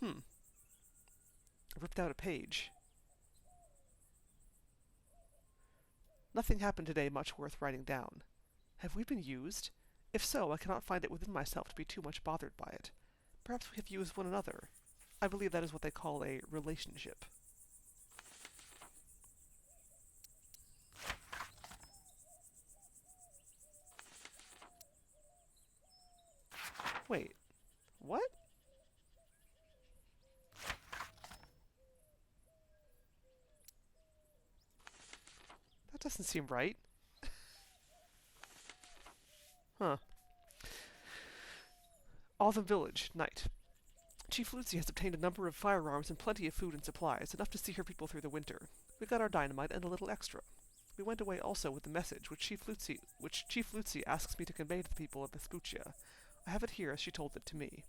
I ripped out a page. Nothing happened today much worth writing down. Have we been used? If so, I cannot find it within myself to be too much bothered by it. Perhaps we have used one another. I believe that is what they call a relationship. Wait, what? That doesn't seem right. Huh. Autumn Village, night. Chief Lutzi has obtained a number of firearms and plenty of food and supplies, enough to see her people through the winter. We got our dynamite and a little extra. We went away also with the message which Chief Lutzi asks me to convey to the people of Vespuccia. I have it here as she told it to me.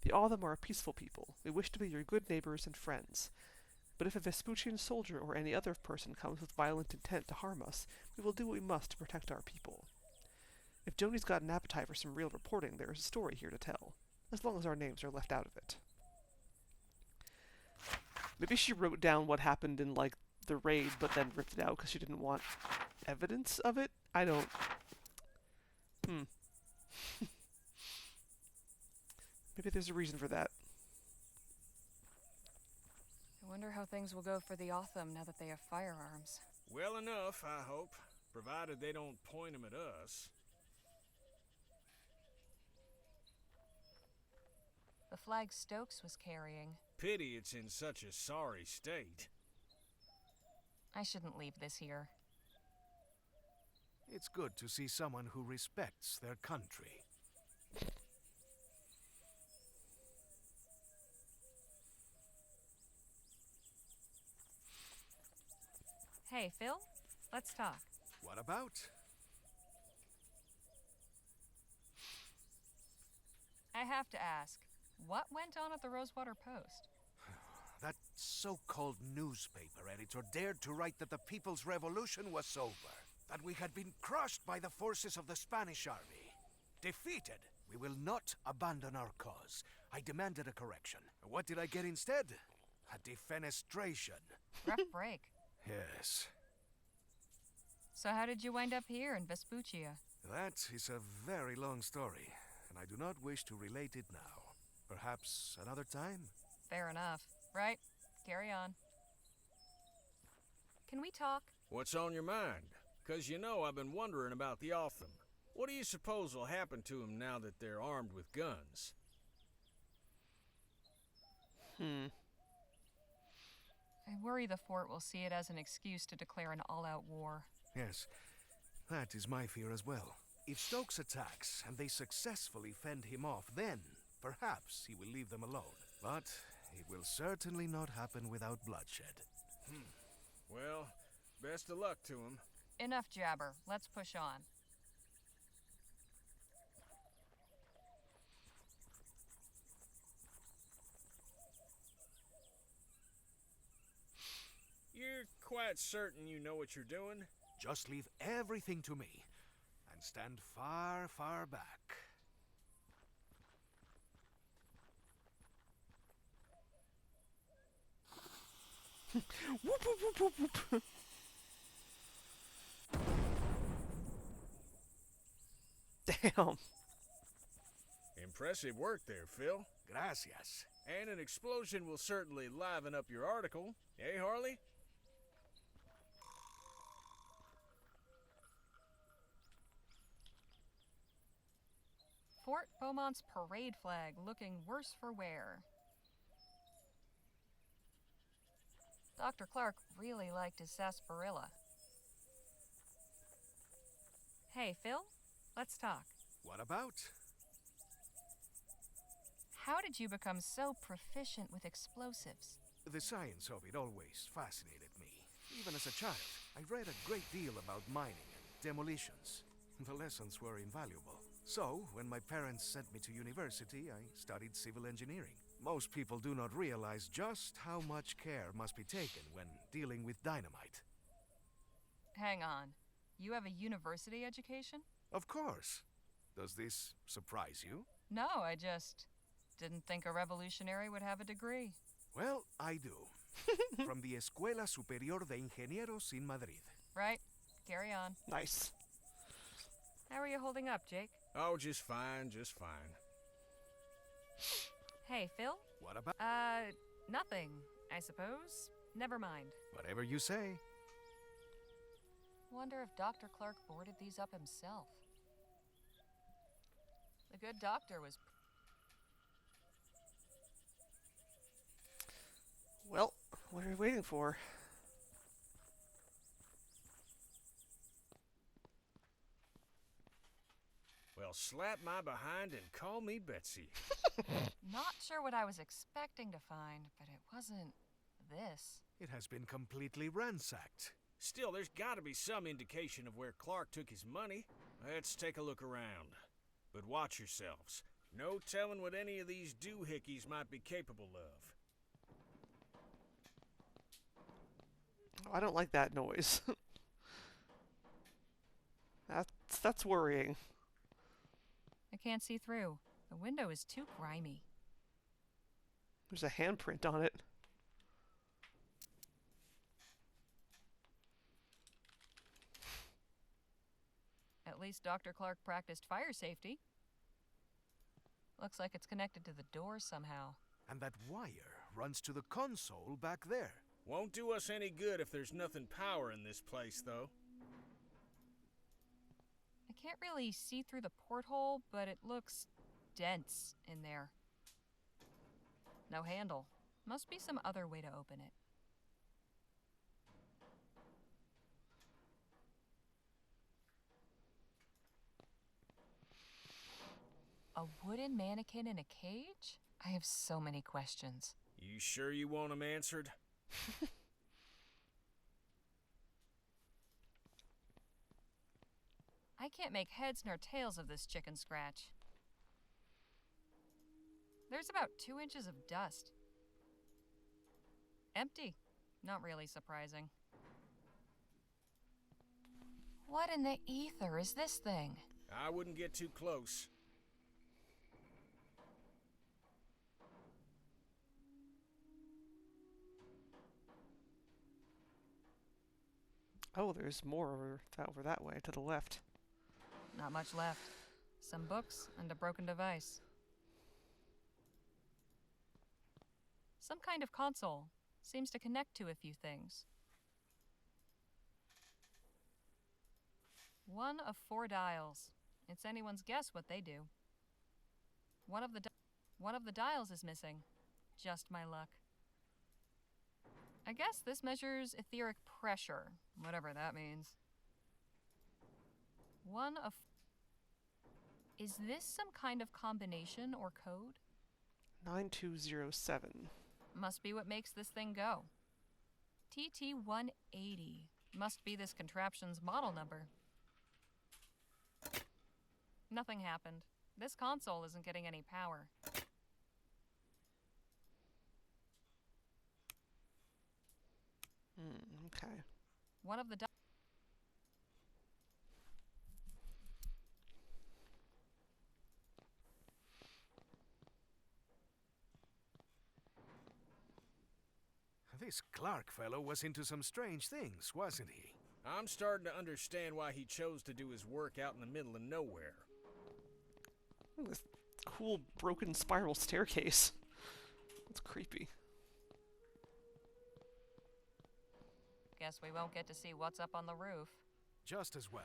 The Autumn are a peaceful people. We wish to be your good neighbors and friends. But if a Vespuccian soldier or any other person comes with violent intent to harm us, we will do what we must to protect our people. If Joni's got an appetite for some real reporting, there is a story here to tell, as long as our names are left out of it. Maybe she wrote down what happened in, like, the raid, but then ripped it out because she didn't want evidence of it? I don't... Maybe there's a reason for that. I wonder how things will go for the Autumn now that they have firearms. Well enough, I hope, provided they don't point them at us. The flag Stokes was carrying. Pity it's in such a sorry state. I shouldn't leave this here. It's good to see someone who respects their country. Hey, Phil? Let's talk. What about? I have to ask, what went on at the Rosewater Post? That so-called newspaper editor dared to write that the People's Revolution was over. that we had been crushed by the forces of the Spanish army. Defeated. We will not abandon our cause. I demanded a correction. What did I get instead? A defenestration. Rough break. Yes. So how did you wind up here in Vespuccia? That is a very long story, and I do not wish to relate it now. Perhaps another time? Fair enough. Right? Carry on. Can we talk? What's on your mind? 'Cause you know I've been wondering about the Otham. What do you suppose will happen to them now that they're armed with guns? I worry the fort will see it as an excuse to declare an all-out war. Yes, that is my fear as well. If Stokes attacks and they successfully fend him off, then perhaps he will leave them alone. But it will certainly not happen without bloodshed. Well, best of luck to him. Enough jabber. Let's push on. You're quite certain you know what you're doing? Just leave everything to me and stand far, far back. Whoop, whoop, whoop, whoop, whoop. Damn. Impressive work there, Phil. Gracias. And an explosion will certainly liven up your article. Eh, Harley? Fort Beaumont's parade flag looking worse for wear. Dr. Clark really liked his sarsaparilla. Hey, Phil, let's talk. What about? How did you become so proficient with explosives? The science of it always fascinated me. Even as a child, I read a great deal about mining and demolitions. The lessons were invaluable. So, when my parents sent me to university, I studied civil engineering. Most people do not realize just how much care must be taken when dealing with dynamite. Hang on. You have a university education? Of course. Does this surprise you? No, I just didn't think a revolutionary would have a degree. Well, I do. From the Escuela Superior de Ingenieros in Madrid. Right. Carry on. Nice. How are you holding up, Jake? Oh, just fine, just fine. Hey, Phil? What about? Nothing, I suppose. Never mind. Whatever you say. Wonder if Dr. Clark boarded these up himself. The good doctor was... Well, what are we waiting for? Well, slap my behind and call me Betsy. Not sure what I was expecting to find, but it wasn't this. It has been completely ransacked. Still, there's gotta be some indication of where Clark took his money. Let's take a look around. But watch yourselves. No telling what any of these doohickeys might be capable of. I don't like that noise. That's worrying. I can't see through. The window is too grimy. There's a handprint on it. At least Dr. Clark practiced fire safety. Looks like it's connected to the door somehow. And that wire runs to the console back there. Won't do us any good if there's nothing power in this place, though. I can't really see through the porthole, but it looks dense in there. No handle. Must be some other way to open it. A wooden mannequin in a cage? I have so many questions. You sure you want them answered? I can't make heads nor tails of this chicken scratch. There's about 2 inches of dust. Empty. Not really surprising. What in the ether is this thing? I wouldn't get too close. Oh, there's more over that way, to the left. Not much left. Some books and a broken device. Some kind of console. Seems to connect to a few things. One of 4 dials. It's anyone's guess what they do. One of the dials is missing. Just my luck. I guess this measures etheric pressure, whatever that means. Is this some kind of combination or code? 9207. Must be what makes this thing go. TT-180. Must be this contraption's model number. Nothing happened. This console isn't getting any power. Okay. One of the This Clark fellow was into some strange things, wasn't he? I'm starting to understand why he chose to do his work out in the middle of nowhere. Ooh, this cool broken spiral staircase. That's creepy. Guess we won't get to see what's up on the roof. Just as well.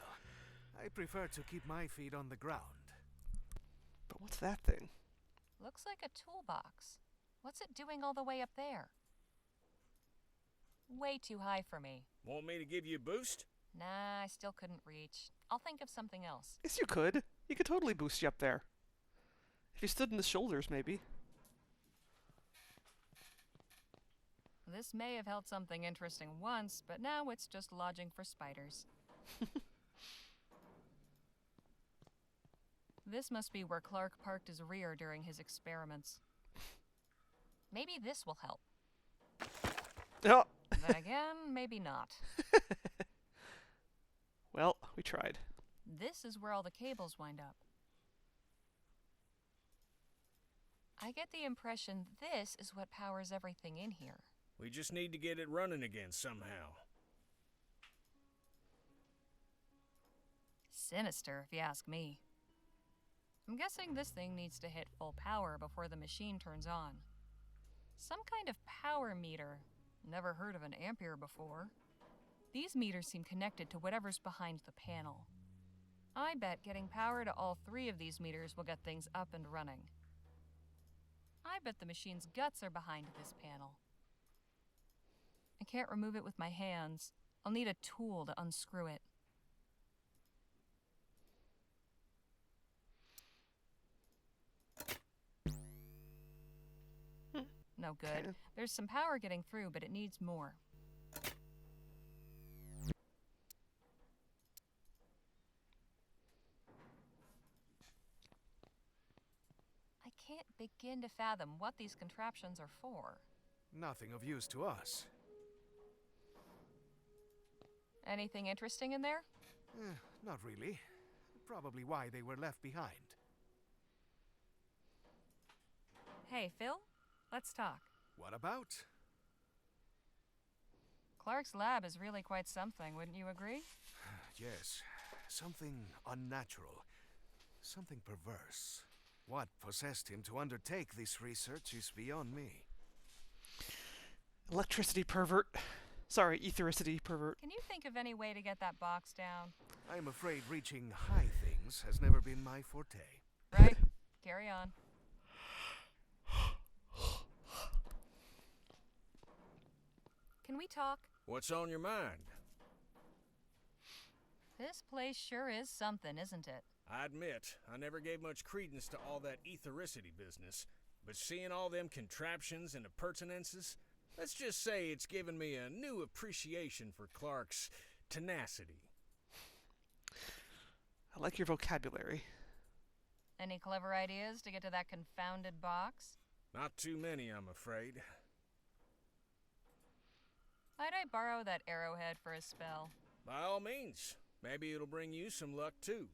I prefer to keep my feet on the ground. But what's that thing? Looks like a toolbox. What's it doing all the way up there? Way too high for me. Want me to give you a boost? Nah, I still couldn't reach. I'll think of something else. Yes, you could. You could totally boost you up there. If you stood in the shoulders, maybe. This may have held something interesting once, but now it's just lodging for spiders. This must be where Clark parked his rear during his experiments. Maybe this will help. Oh. Then again, maybe not. Well, we tried. This is where all the cables wind up. I get the impression this is what powers everything in here. We just need to get it running again somehow. Sinister, if you ask me. I'm guessing this thing needs to hit full power before the machine turns on. Some kind of power meter. Never heard of an ampere before. These meters seem connected to whatever's behind the panel. I bet getting power to all 3 of these meters will get things up and running. I bet the machine's guts are behind this panel. I can't remove it with my hands. I'll need a tool to unscrew it. No good. Okay. There's some power getting through, but it needs more. I can't begin to fathom what these contraptions are for. Nothing of use to us. Anything interesting in there? Not really. Probably why they were left behind. Hey, Phil? Let's talk. What about? Clark's lab is really quite something, wouldn't you agree? Yes. Something unnatural. Something perverse. What possessed him to undertake this research is beyond me. Electricity pervert. Sorry, ethericity pervert. Can you think of any way to get that box down? I'm afraid reaching high things has never been my forte. Right. Carry on. Can we talk? What's on your mind? This place sure is something, isn't it? I admit, I never gave much credence to all that ethericity business, but seeing all them contraptions and appurtenances, let's just say it's given me a new appreciation for Clark's tenacity. I like your vocabulary. Any clever ideas to get to that confounded box? Not too many, I'm afraid. Might I borrow that arrowhead for a spell? By all means. Maybe it'll bring you some luck too.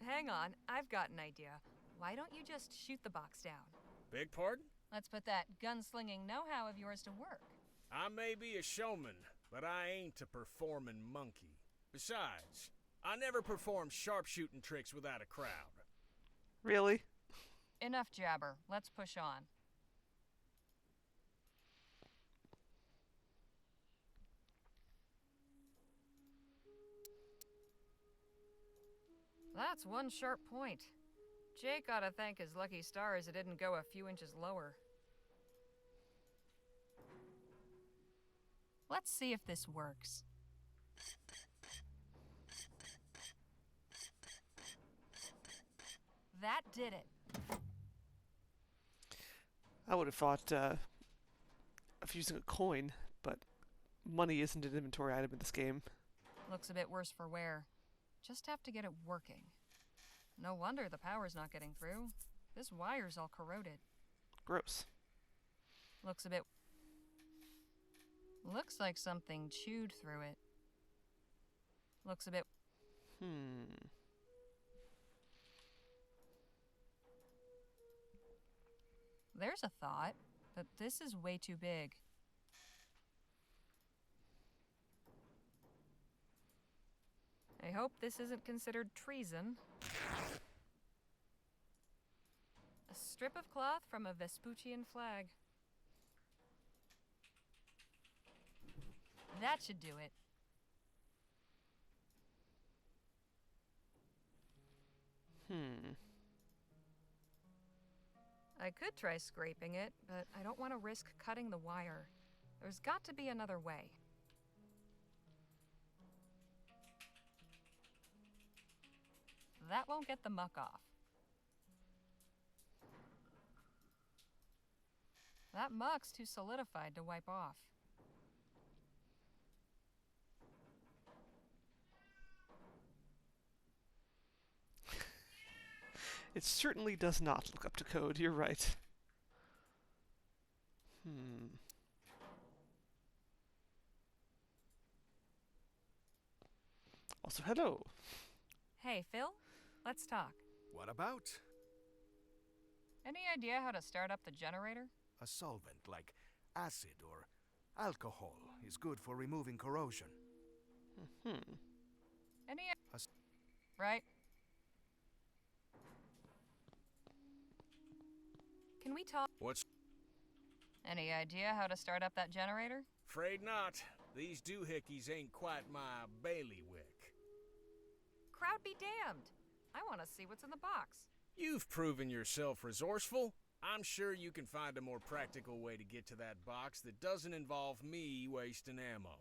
Hang on, I've got an idea. Why don't you just shoot the box down? Beg pardon? Let's put that gunslinging know-how of yours to work. I may be a showman, but I ain't a performing monkey. Besides, I never perform sharpshooting tricks without a crowd. Really? Enough jabber. Let's push on. That's one sharp point. Jake ought to thank his lucky stars it didn't go a few inches lower. Let's see if this works. That did it. I would have thought of using a coin, but money isn't an inventory item in this game. Looks a bit worse for wear. Just have to get it working. No wonder the power's not getting through. This wire's all corroded. Gross. Looks like something chewed through it. Looks a bit... There's a thought, but this is way too big. I hope this isn't considered treason. A strip of cloth from a Vespuccian flag. That should do it. I could try scraping it, but I don't want to risk cutting the wire. There's got to be another way. That won't get the muck off. That muck's too solidified to wipe off. It certainly does not look up to code, you're right. Also, hello. Hey, Phil? Let's talk. What about? Any idea how to start up the generator? A solvent like acid or alcohol is good for removing corrosion. Any... Right? Can we talk? What's... Any idea how to start up that generator? Afraid not. These doohickeys ain't quite my bailiwick. Crowd be damned. I want to see what's in the box. You've proven yourself resourceful. I'm sure you can find a more practical way to get to that box that doesn't involve me wasting ammo.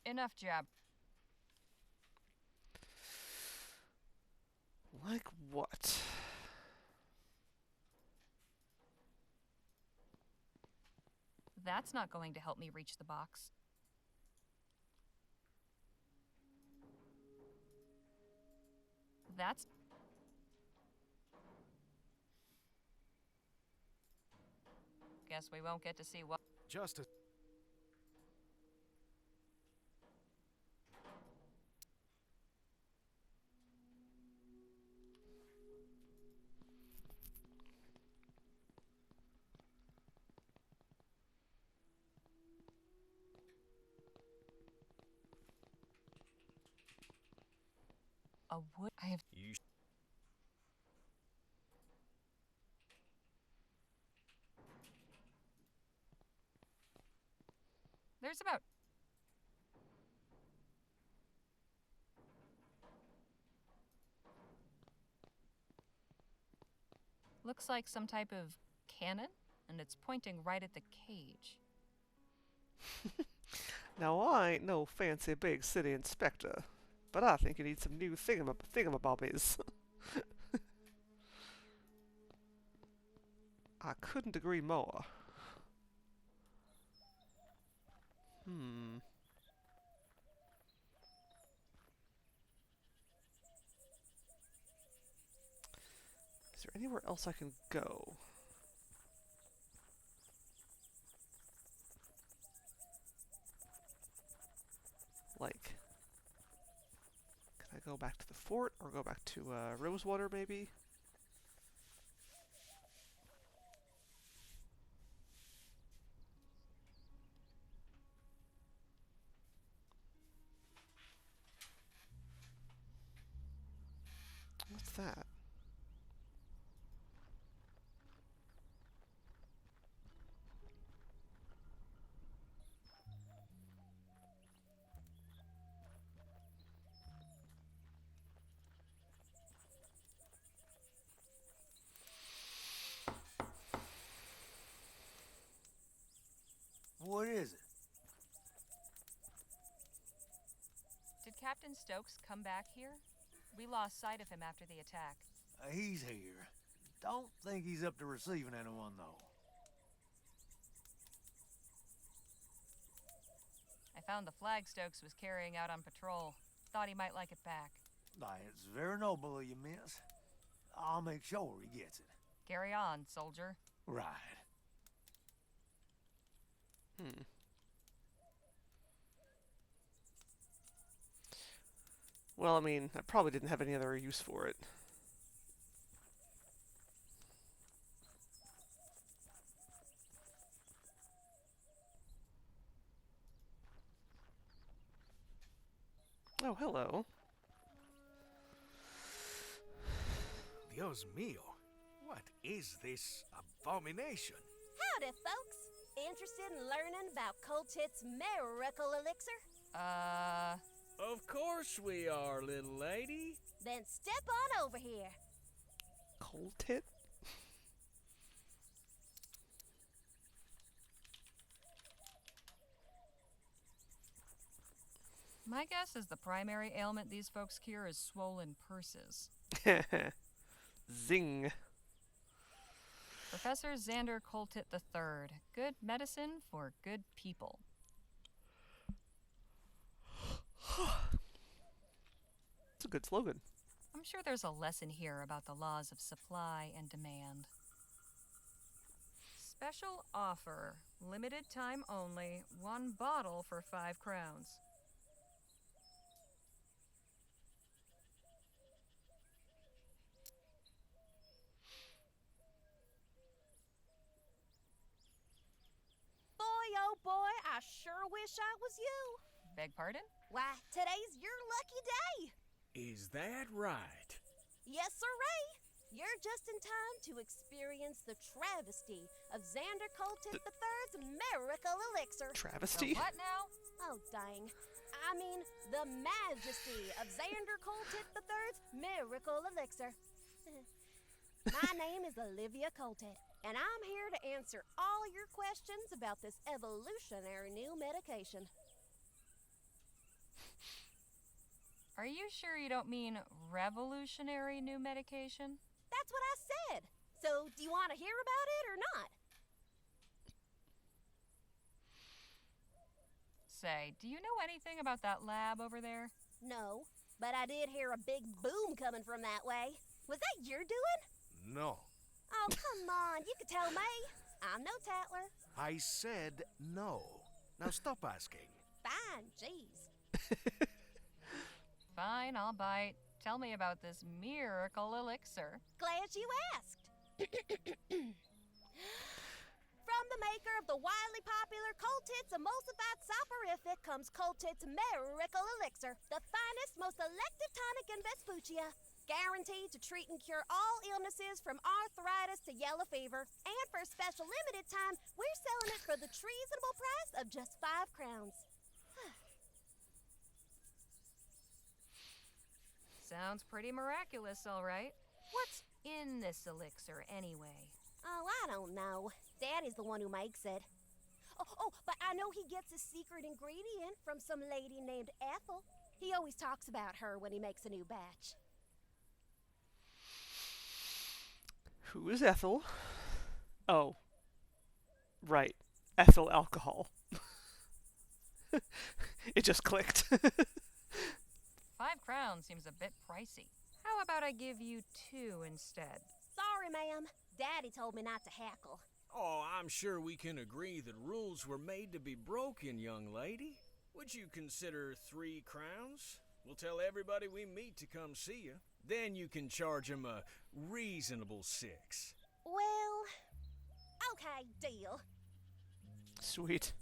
Enough jab. Like what? That's not going to help me reach the box. That's... Guess we won't get to see what... Just as... A wood... I have... You... There's about... Looks like some type of cannon, and it's pointing right at the cage. Now, I ain't no fancy big city inspector, but I think you need some new thingamabobbies. I couldn't agree more. Is there anywhere else I can go? Like, can I go back to the fort or go back to Rosewater maybe? What's that? What is it? Did Captain Stokes come back here? We lost sight of him after the attack. He's here. Don't think he's up to receiving anyone, though. I found the flag Stokes was carrying out on patrol. Thought he might like it back. It's very noble of you, miss. I'll make sure he gets it. Carry on, soldier. Right. Well, I mean, I probably didn't have any other use for it. Oh, hello. Dios mío, what is this abomination? Howdy, folks. Interested in learning about Coltit's miracle elixir? Of course we are, little lady. Then step on over here. Coltit? My guess is the primary ailment these folks cure is swollen purses. Zing. Professor Xander Coltit III. Good medicine for good people. It's a good slogan. I'm sure there's a lesson here about the laws of supply and demand. Special offer. Limited time only. 1 bottle for 5 crowns. Boy, oh boy, I sure wish I was you. Beg pardon? Why, today's your lucky day. Is that right? Yes, sirree. You're just in time to experience the travesty of Xander Coltit III's miracle elixir. Travesty? The what now? Oh, dang. I mean, the majesty of Xander Coltit III's miracle elixir. My name is Olivia Coltit, and I'm here to answer all your questions about this evolutionary new medication. Are you sure you don't mean revolutionary new medication? That's what I said. So, do you want to hear about it or not? Say, do you know anything about that lab over there? No, but I did hear a big boom coming from that way. Was that your doing? No. Oh, come on. You could tell me. I'm no tattler. I said no. Now stop asking. Fine, jeez. Fine, I'll bite. Tell me about this miracle elixir. Glad you asked. From the maker of the widely popular Coltit's emulsified soporific comes Coltit's miracle elixir, the finest, most elective tonic in Vespuccia. Guaranteed to treat and cure all illnesses from arthritis to yellow fever. And for a special limited time, we're selling it for the treasonable price of just 5 crowns. Sounds pretty miraculous, all right. What's in this elixir, anyway? Oh, I don't know. Daddy's the one who makes it. Oh, but I know he gets a secret ingredient from some lady named Ethel. He always talks about her when he makes a new batch. Who is Ethel? Oh. Right. Ethyl alcohol. It just clicked. 5 crowns seems a bit pricey. How about I give you 2 instead? Sorry, ma'am. Daddy told me not to hackle. Oh, I'm sure we can agree that rules were made to be broken, young lady. Would you consider 3 crowns? We'll tell everybody we meet to come see you. Then you can charge 'em a reasonable 6. Well, okay, deal. Sweet.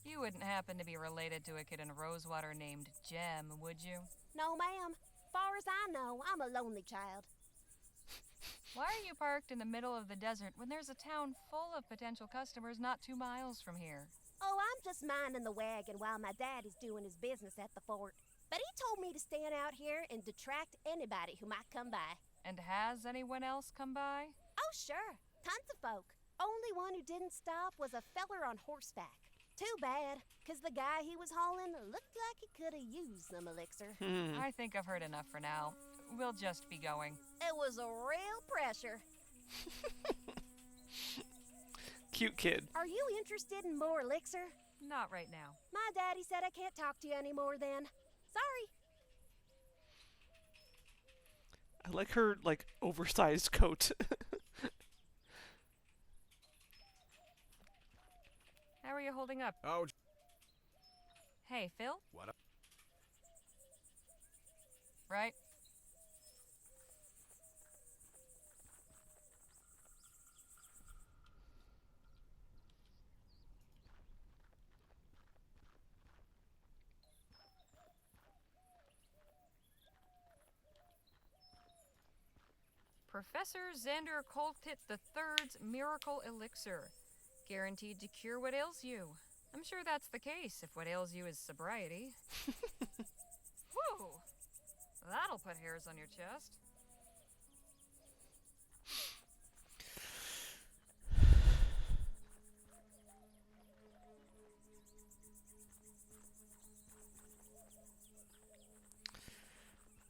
You wouldn't happen to be related to a kid in Rosewater named Jem, would you? No, ma'am. Far as I know, I'm a lonely child. Why are you parked in the middle of the desert when there's a town full of potential customers not 2 miles from here? Oh, I'm just minding the wagon while my daddy's doing his business at the fort. But he told me to stand out here and detract anybody who might come by. And has anyone else come by? Oh, sure. Tons of folk. Only one who didn't stop was a feller on horseback. Too bad, 'cause the guy he was hauling looked like he could have used some elixir. I think I've heard enough for now. We'll just be going. It was a real pressure. Cute kid. Are you interested in more elixir? Not right now. My daddy said I can't talk to you anymore then. Sorry. I like her, like, oversized coat. How are you holding up? Oh, Hey, Phil? what up? Right? Professor Xander Coltit III's Miracle Elixir. Guaranteed to cure what ails you. I'm sure that's the case if what ails you is sobriety. Whew! That'll put hairs on your chest.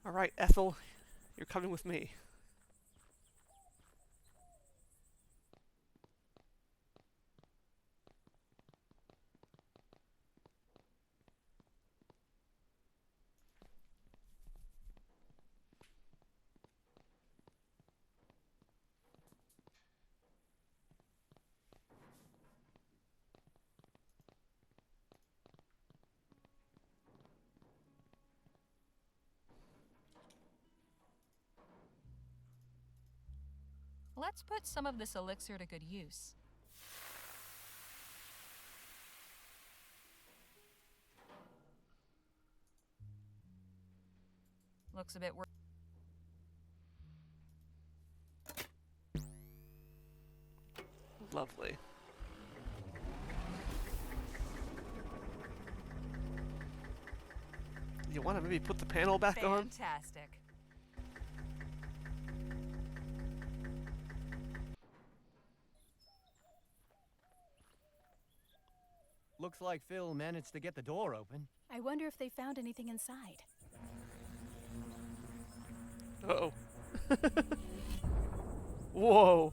All right, Ethel, you're coming with me. Let's put some of this elixir to good use. Looks a bit worse. Lovely. You want to maybe put the panel back on? Fantastic. Looks like Phil managed to get the door open. I wonder if they found anything inside. Uh-oh. Whoa.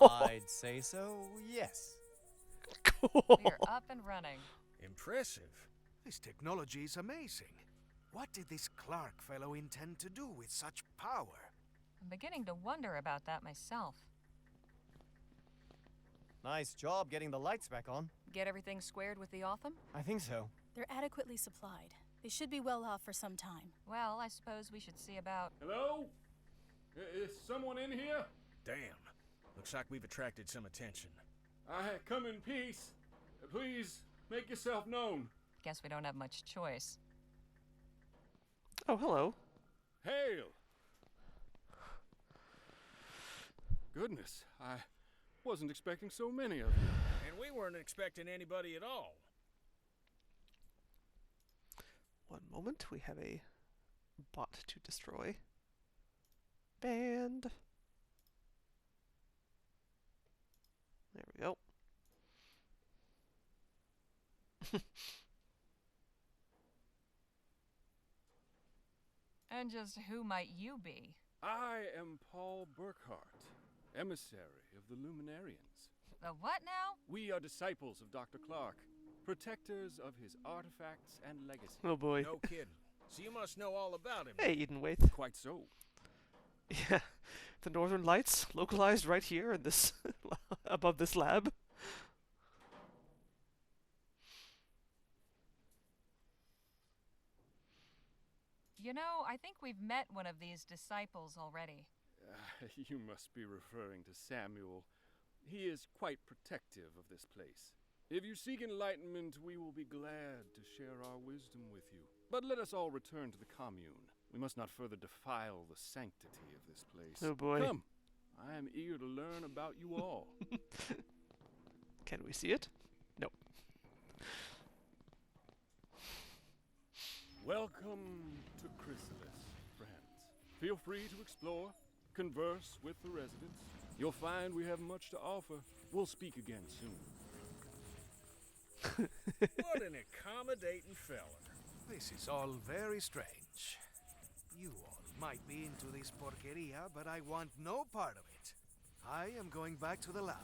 I'd say so, yes. Cool. We're up and running. Impressive. This technology is amazing. What did this Clark fellow intend to do with such power? I'm beginning to wonder about that myself. Nice job getting the lights back on. Get everything squared with the Otham? I think so. They're adequately supplied. They should be well off for some time. Well, I suppose we should see about... Hello? Is someone in here? Damn. Looks like we've attracted some attention. I come in peace. Please make yourself known. Guess we don't have much choice. Oh, hello. Hail! Goodness, I wasn't expecting so many of you. And we weren't expecting anybody at all. One moment, we have a bot to destroy. Banned. There we go. And just who might you be? I am Paul Burkhart, emissary of the Luminarians. The what now? We are disciples of Dr. Clark, protectors of his artifacts and legacy. Oh boy. No kidding. So you must know all about him. Hey, Edenwaith. Quite so. Yeah, the Northern Lights localized right here in this above this lab. You know, I think we've met one of these disciples already. You must be referring to Samuel. He is quite protective of this place. If you seek enlightenment, we will be glad to share our wisdom with you. But let us all return to the commune. We must not further defile the sanctity of this place. Oh boy. Come, I am eager to learn about you all. Can we see it? No. Welcome to Chrysalis, friends. Feel free to explore, converse with the residents. You'll find we have much to offer. We'll speak again soon. What an accommodating fella. This is all very strange. You all might be into this porqueria, but I want no part of it. I am going back to the lab.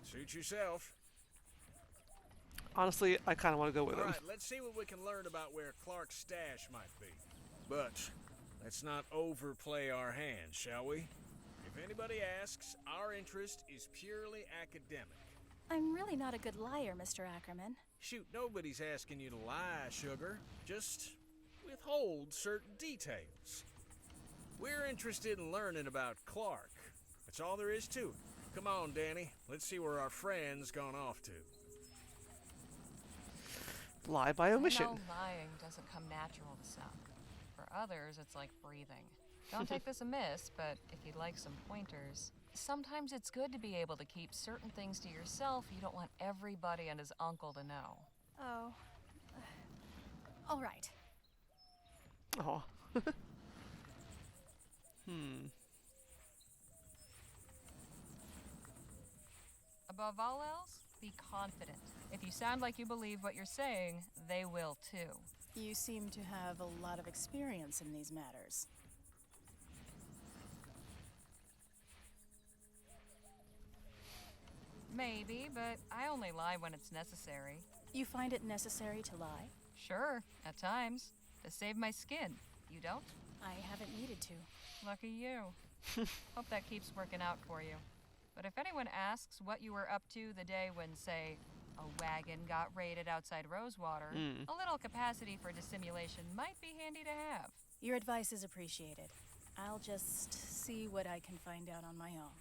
Suit yourself. Honestly, I kind of want to go with him. All right, let's see what we can learn about where Clark's stash might be. But let's not overplay our hand, shall we? If anybody asks, our interest is purely academic. I'm really not a good liar, Mr. Ackerman. Shoot, nobody's asking you to lie, sugar. Just withhold certain details. We're interested in learning about Clark. That's all there is to it. Come on, Danny. Let's see where our friend's gone off to. Lie by omission. No, lying doesn't come natural to some. For others, it's like breathing. Don't take this amiss, but if you'd like some pointers, sometimes it's good to be able to keep certain things to yourself you don't want everybody and his uncle to know. Oh. All right. Oh. Above all else, be confident. If you sound like you believe what you're saying, they will too. You seem to have a lot of experience in these matters. Maybe, but I only lie when it's necessary. You find it necessary to lie? Sure, at times. To save my skin. You don't? I haven't needed to. Lucky you. Hope that keeps working out for you. But if anyone asks what you were up to the day when, say, a wagon got raided outside Rosewater, a little capacity for dissimulation might be handy to have. Your advice is appreciated. I'll just see what I can find out on my own.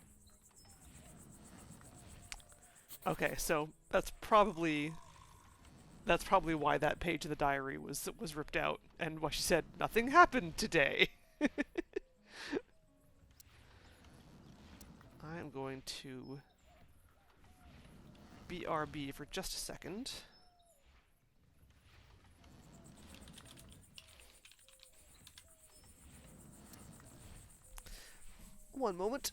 Okay, so that's probably why that page of the diary was ripped out, and why she said nothing happened today. I am going to BRB for just a second. One moment.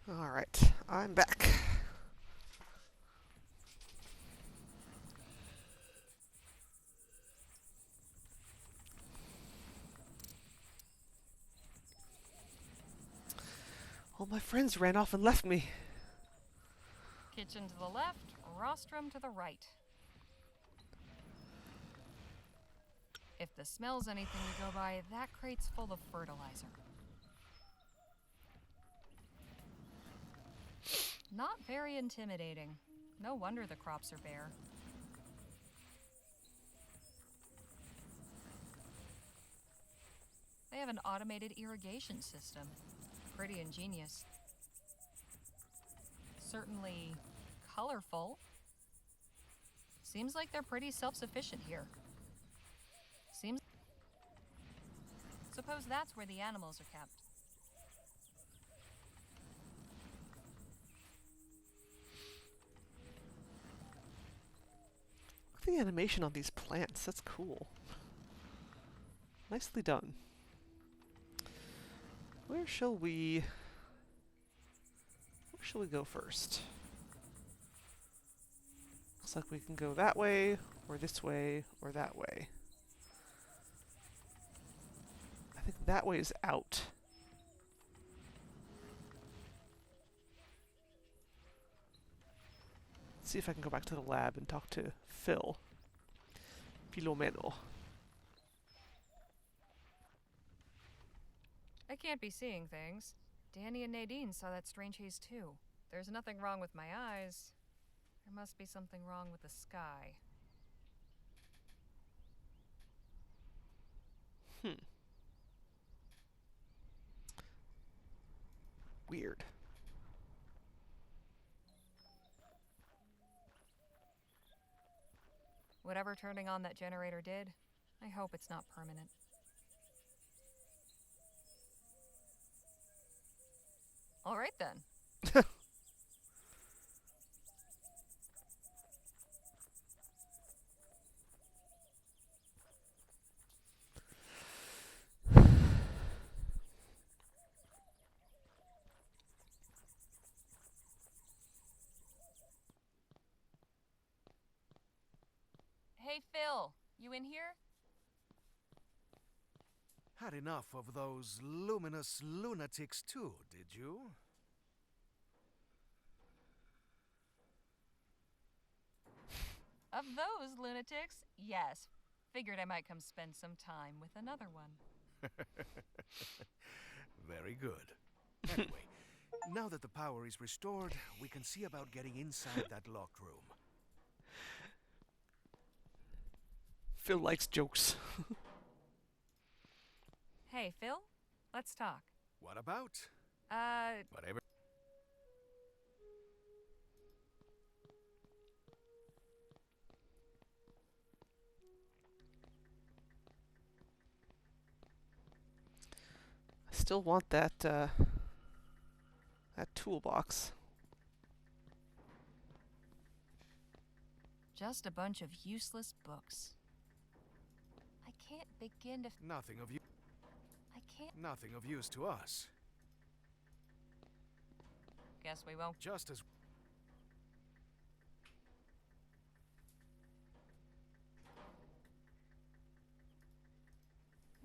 Alright, I'm back. All my friends ran off and left me. Kitchen to the left, rostrum to the right. If the smell's anything to go by, that crate's full of fertilizer. Not very intimidating. No wonder the crops are bare. They have an automated irrigation system. Pretty ingenious. Certainly colorful. Seems like they're pretty self-sufficient here. Suppose that's where the animals are kept. Look at the animation on these plants. That's cool. Nicely done. Where shall we go first? Looks like we can go that way, or this way, or that way. I think that way is out. Let's see if I can go back to the lab and talk to Phil. Filomeno. I can't be seeing things. Danny and Nadine saw that strange haze too. There's nothing wrong with my eyes. There must be something wrong with the sky. Weird. Whatever turning on that generator did, I hope it's not permanent. All right then. Hey Phil, you in here? Had enough of those luminous lunatics too, did you? Of those lunatics, yes. Figured I might come spend some time with another one. Very good. Anyway, now that the power is restored, we can see about getting inside that locked room. Phil likes jokes. Hey Phil, let's talk. What about? Whatever. I still want that toolbox. Just a bunch of useless books. I can't begin to... Nothing of you. I can't... Nothing of use to us. Guess we won't... Just as...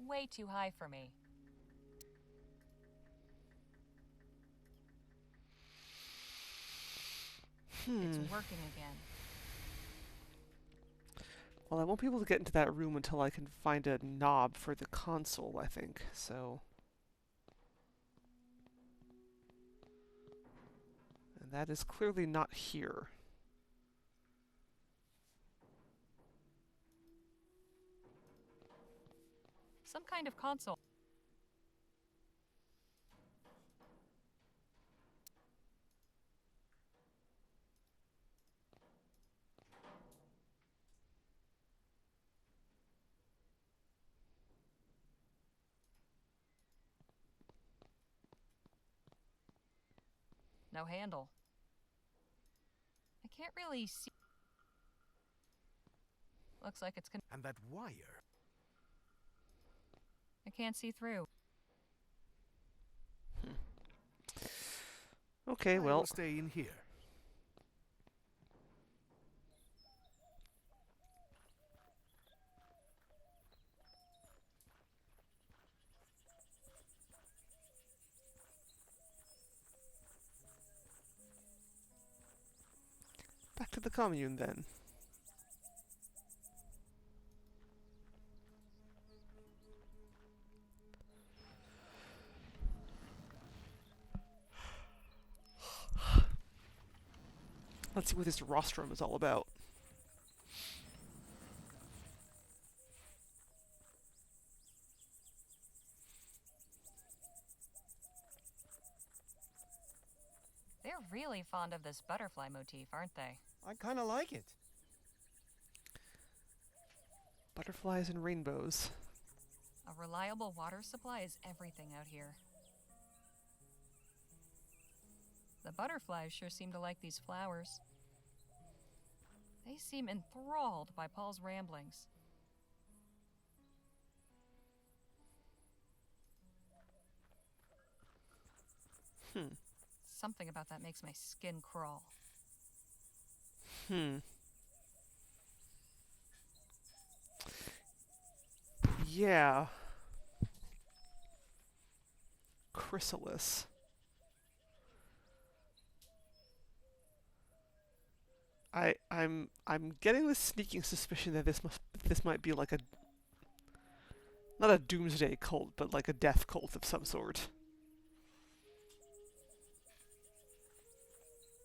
Way too high for me. It's working again. Well, I won't be able to get into that room until I can find a knob for the console, I think, so... And that is clearly not here. Some kind of console. No handle. I can't really see. Looks like it's And that wire. I can't see through. Okay, well... I'll stay in here. Back to the commune, then. Let's see what this rostrum is all about. They're really fond of this butterfly motif, aren't they? I kind of like it. Butterflies and rainbows. A reliable water supply is everything out here. The butterflies sure seem to like these flowers. They seem enthralled by Paul's ramblings. Something about that makes my skin crawl. Yeah. Chrysalis. I'm getting this sneaking suspicion that this might be like a, not a doomsday cult, but like a death cult of some sort.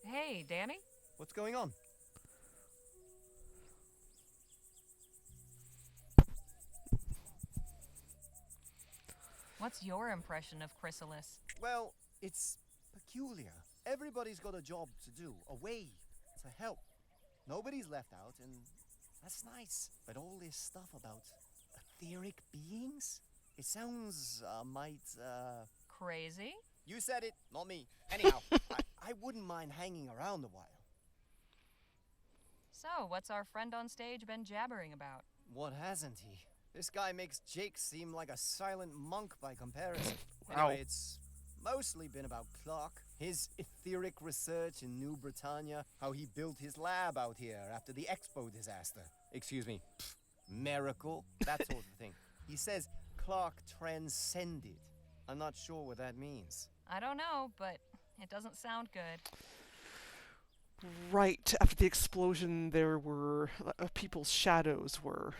Hey, Danny? What's going on? What's your impression of Chrysalis? Well, it's peculiar. Everybody's got a job to do, a way to help. Nobody's left out, and that's nice. But all this stuff about etheric beings? It sounds, Crazy? You said it, not me. Anyhow, I wouldn't mind hanging around a while. So, what's our friend on stage been jabbering about? What hasn't he? This guy makes Jake seem like a silent monk by comparison. Wow. Anyway, it's mostly been about Clark, his etheric research in New Britannia, how he built his lab out here after the Expo disaster. Excuse me, miracle, that sort of thing. He says Clark transcended. I'm not sure what that means. I don't know, but it doesn't sound good. Right after the explosion, there were people's shadows were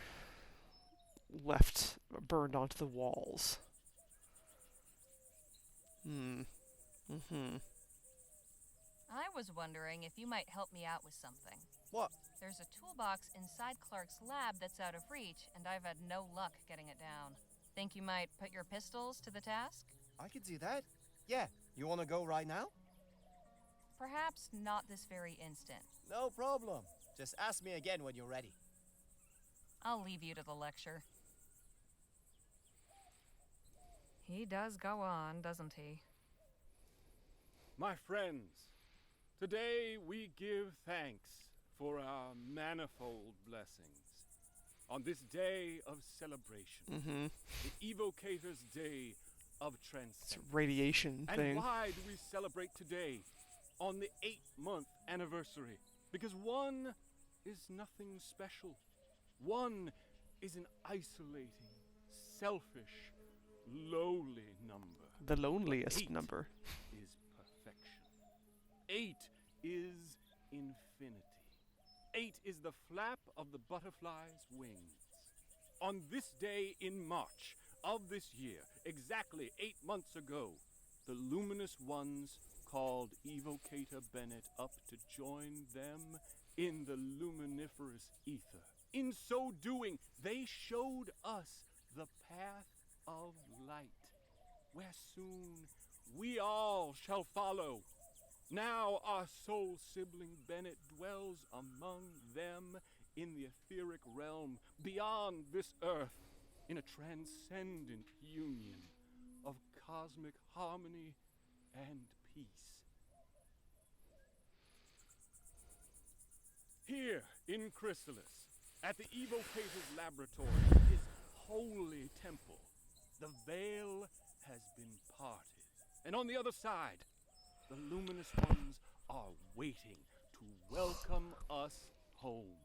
left burned onto the walls. I was wondering if you might help me out with something. What? There's a toolbox inside Clark's lab that's out of reach, and I've had no luck getting it down. Think you might put your pistols to the task? I could do that. Yeah, you want to go right now? Perhaps not this very instant. No problem. Just ask me again when you're ready. I'll leave you to the lecture. He does go on, doesn't he? My friends, today we give thanks for our manifold blessings. On this day of celebration, the Evocator's Day of Transcendence. Radiation and thing. why do we celebrate today, on the 8-month anniversary? Because one is nothing special. One is an isolating, selfish, lowly number. The loneliest 8 number. is perfection. 8 is infinity. 8 is the flap of the butterfly's wings. On this day in March of this year, exactly 8 months ago, the luminous ones called Evocator Bennett up to join them in the luminiferous ether. In so doing, they showed us the path of light, where soon we all shall follow. Now our soul sibling Bennett dwells among them in the etheric realm beyond this earth, in a transcendent union of cosmic harmony and peace. Here in Chrysalis, at the Evocator's laboratory, his holy temple, the veil has been parted. And on the other side, the luminous ones are waiting to welcome us home.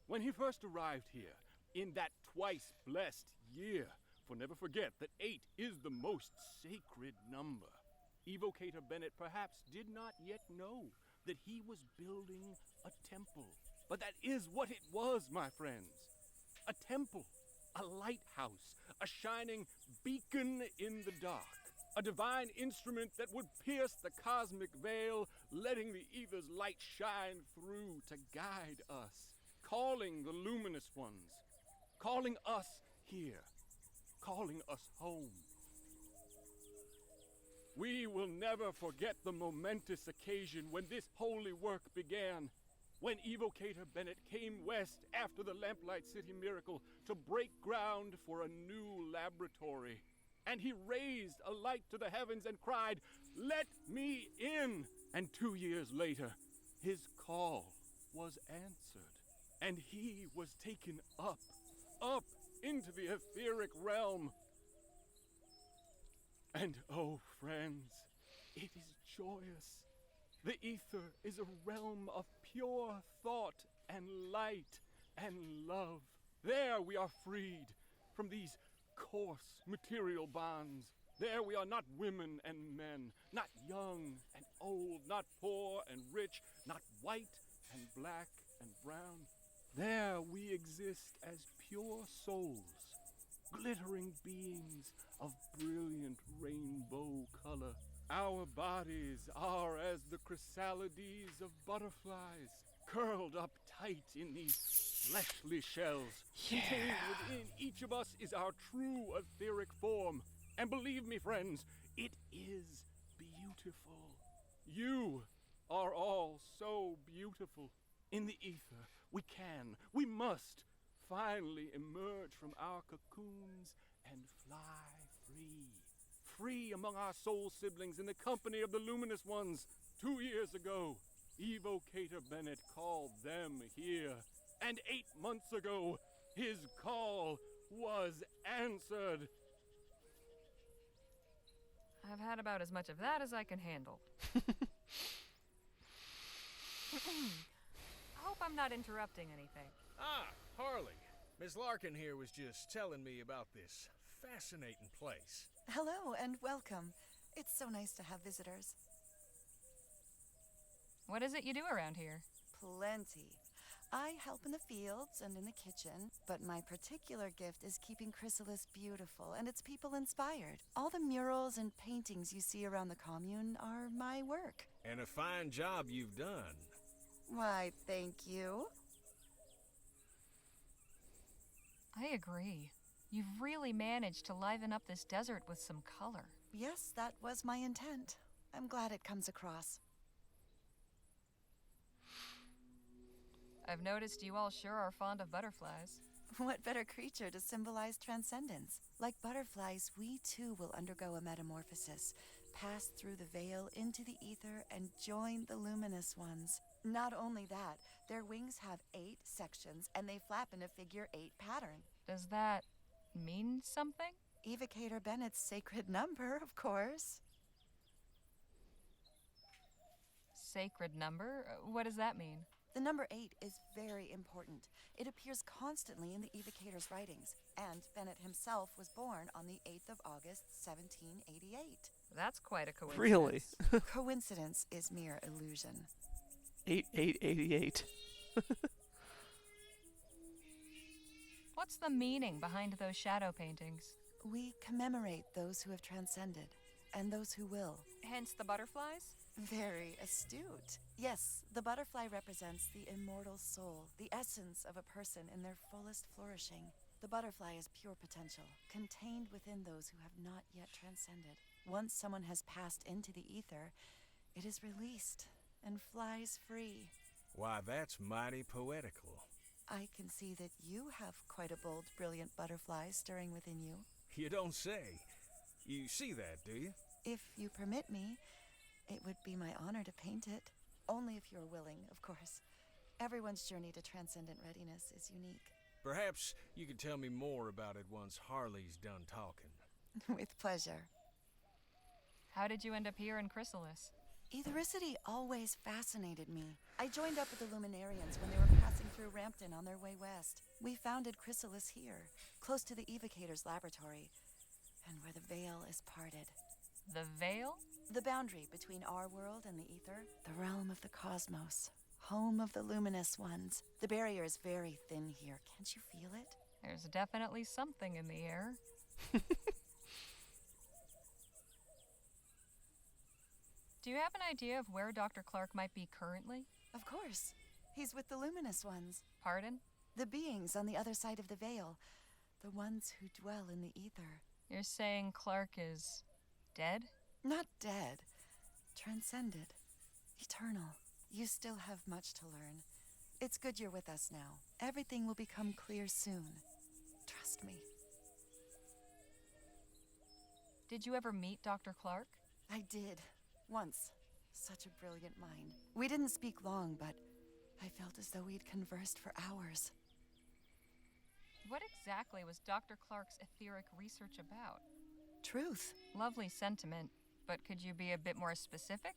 When he first arrived here, in that twice blessed year, for never forget that 8 is the most sacred number, Evocator Bennett perhaps did not yet know that he was building a temple. But that is what it was, my friends. A temple, a lighthouse, a shining beacon in the dark. A divine instrument that would pierce the cosmic veil, letting the ether's light shine through to guide us, calling the luminous ones, calling us here, calling us home. We will never forget the momentous occasion when this holy work began, when Evocator Bennett came west after the Lamplight City miracle to break ground for a new laboratory. And he raised a light to the heavens and cried, "Let me in!" And 2 years later, his call was answered. And he was taken up into the etheric realm. And oh, friends, it is joyous. The ether is a realm of pure thought and light and love. There we are freed from these coarse material bonds. There we are not women and men, not young and old, not poor and rich, not white and black and brown. There we exist as pure souls, glittering beings of brilliant rainbow color. Our bodies are as the chrysalides of butterflies, curled up tight in these fleshly shells. Contained within each of us is our true etheric form. And believe me, friends, it is beautiful. You are all so beautiful. In the ether, we must finally emerge from our cocoons and fly free. Free among our soul siblings in the company of the luminous ones. 2 years ago, Evocator Bennett called them here. And 8 months ago, his call was answered. I've had about as much of that as I can handle. I hope I'm not interrupting anything. Ah, Harley. Miss Larkin here was just telling me about this fascinating place. Hello and welcome. It's so nice to have visitors. What is it you do around here? Plenty. I help in the fields and in the kitchen, but my particular gift is keeping Chrysalis beautiful and its people inspired. All the murals and paintings you see around the commune are my work. And a fine job you've done. Why, thank you. I agree. You've really managed to liven up this desert with some color. Yes, that was my intent. I'm glad it comes across. I've noticed you all sure are fond of butterflies. What better creature to symbolize transcendence? Like butterflies, we too will undergo a metamorphosis, pass through the veil into the ether, and join the luminous ones. Not only that, their wings have 8 sections, and they flap in a figure 8 pattern. Does that mean something? Evocator Bennett's sacred number, of course. Sacred number? What does that mean? The number 8 is very important. It appears constantly in the Evocator's writings, and Bennett himself was born on the 8th of August, 1788. That's quite a coincidence. Really? Coincidence is mere illusion. 8888. What's the meaning behind those shadow paintings? We commemorate those who have transcended, and those who will. Hence the butterflies? Very astute. Yes, the butterfly represents the immortal soul, the essence of a person in their fullest flourishing. The butterfly is pure potential, contained within those who have not yet transcended. Once someone has passed into the ether, it is released and flies free. Why, that's mighty poetical. I can see that you have quite a bold, brilliant butterfly stirring within you. You don't say. You see that, do you? If you permit me, it would be my honor to paint it. Only if you're willing, of course. Everyone's journey to transcendent readiness is unique. Perhaps you could tell me more about it once Harley's done talking. With pleasure. How did you end up here in Chrysalis? Ethericity always fascinated me. I joined up with the Luminarians when they were passing through Rampton on their way west. We founded Chrysalis here, close to the Evocator's laboratory, and where the veil is parted. The Veil? The boundary between our world and the ether, the realm of the cosmos, home of the luminous ones. The barrier is very thin here. Can't you feel it? There's definitely something in the air. Do you have an idea of where Dr. Clark might be currently? Of course. He's with the luminous ones. Pardon? The beings on the other side of the veil. The ones who dwell in the ether. You're saying Clark is dead? Not dead. Transcended. Eternal. You still have much to learn. It's good you're with us now. Everything will become clear soon. Trust me. Did you ever meet Dr. Clark? I did. Once. Such a brilliant mind. We didn't speak long, but I felt as though we'd conversed for hours. What exactly was Dr. Clark's etheric research about? Truth. Lovely sentiment, but could you be a bit more specific?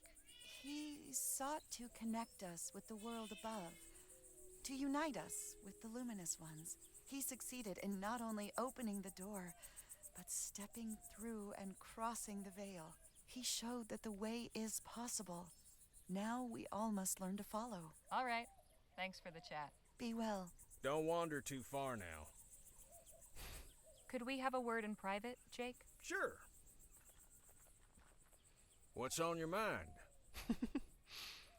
He sought to connect us with the world above, to unite us with the luminous ones. He succeeded in not only opening the door, but stepping through and crossing the veil. He showed that the way is possible. Now we all must learn to follow. All right. Thanks for the chat. Be well. Don't wander too far now. Could we have a word in private, Jake? Sure. What's on your mind?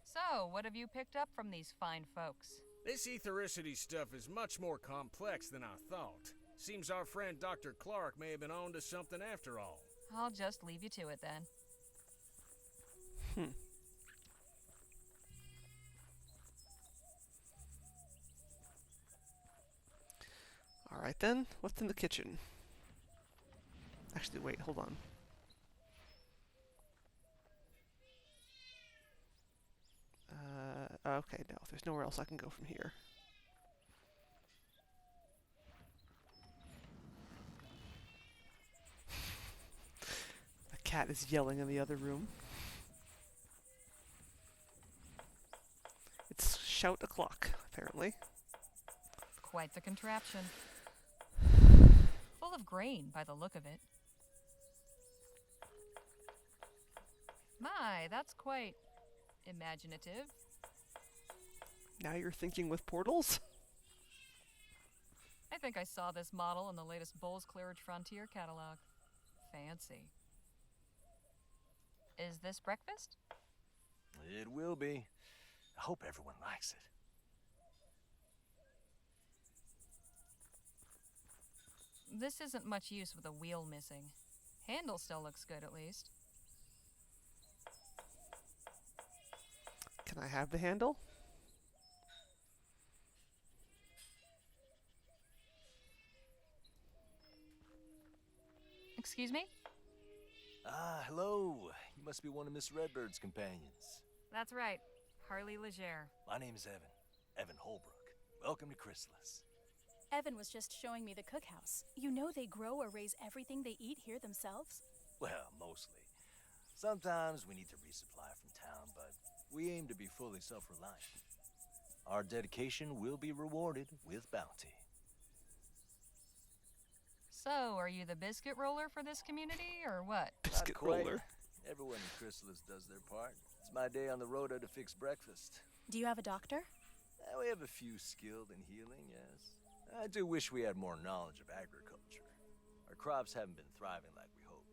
So, what have you picked up from these fine folks? This ethericity stuff is much more complex than I thought. Seems our friend Dr. Clark may have been on to something after all. I'll just leave you to it then. Alright then, what's in the kitchen? Actually, wait, hold on. Okay, no, there's nowhere else I can go from here. The cat is yelling in the other room. It's shout o'clock, apparently. Quite the contraption. Full of grain, by the look of it. My, that's quite imaginative. Now you're thinking with portals? I think I saw this model in the latest Bulls Clearage Frontier catalog. Fancy. Is this breakfast? It will be. I hope everyone likes it. This isn't much use with a wheel missing. Handle still looks good, at least. Can I have the handle? Excuse me? Ah, hello. You must be one of Miss Redbird's companions. That's right. Harley Legere. My name is Evan. Evan Holbrook. Welcome to Chrysalis. Evan was just showing me the cookhouse. You know they grow or raise everything they eat here themselves? Well, mostly. Sometimes we need to resupply from town, but we aim to be fully self-reliant. Our dedication will be rewarded with bounty. So, are you the biscuit roller for this community, or what? Biscuit roller. Everyone in Chrysalis does their part. It's my day on the rota to fix breakfast. Do you have a doctor? We have a few skilled in healing, yes. I do wish we had more knowledge of agriculture. Our crops haven't been thriving like we hoped.